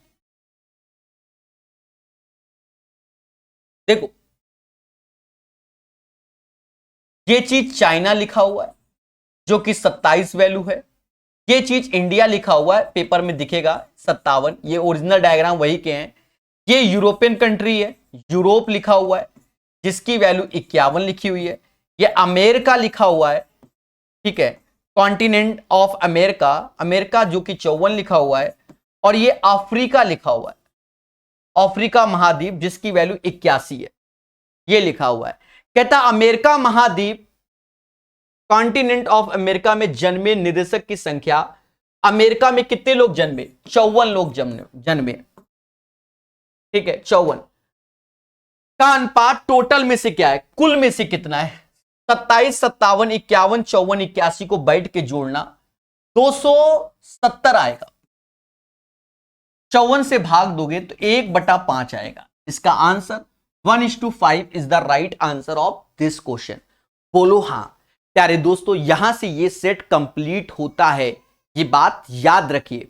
देखो ये चीज चाइना लिखा हुआ है जो कि 27 वैल्यू है, ये चीज इंडिया लिखा हुआ है, पेपर में दिखेगा 57, ये ओरिजिनल डायग्राम वही के हैं। ये यूरोपियन कंट्री है, यूरोप लिखा हुआ है जिसकी वैल्यू 51 लिखी हुई है। ये अमेरिका लिखा हुआ है, ठीक है, कॉन्टिनेंट ऑफ अमेरिका, अमेरिका जो कि 54 लिखा हुआ है। और ये अफ्रीका लिखा हुआ है, अफ्रीका महाद्वीप जिसकी वैल्यू 81 है, ये लिखा हुआ है। कहता अमेरिका महाद्वीप, कॉन्टिनेंट ऑफ अमेरिका में जन्मे निदेशक की संख्या, अमेरिका में कितने लोग जन्मे, 54 लोग जन्मे, ठीक है, 54 का अनुपात टोटल में से क्या है, कुल में से कितना है, 27 57 51 54 81 को बैठ के जोड़ना 270 आएगा, 54 से भाग दोगे तो 1/5 आएगा। इसका answer 1:5 is the right answer of this question. बोलो हां। प्यारे दोस्तों, यहां से ये सेट कंप्लीट होता है, ये बात याद रखिए।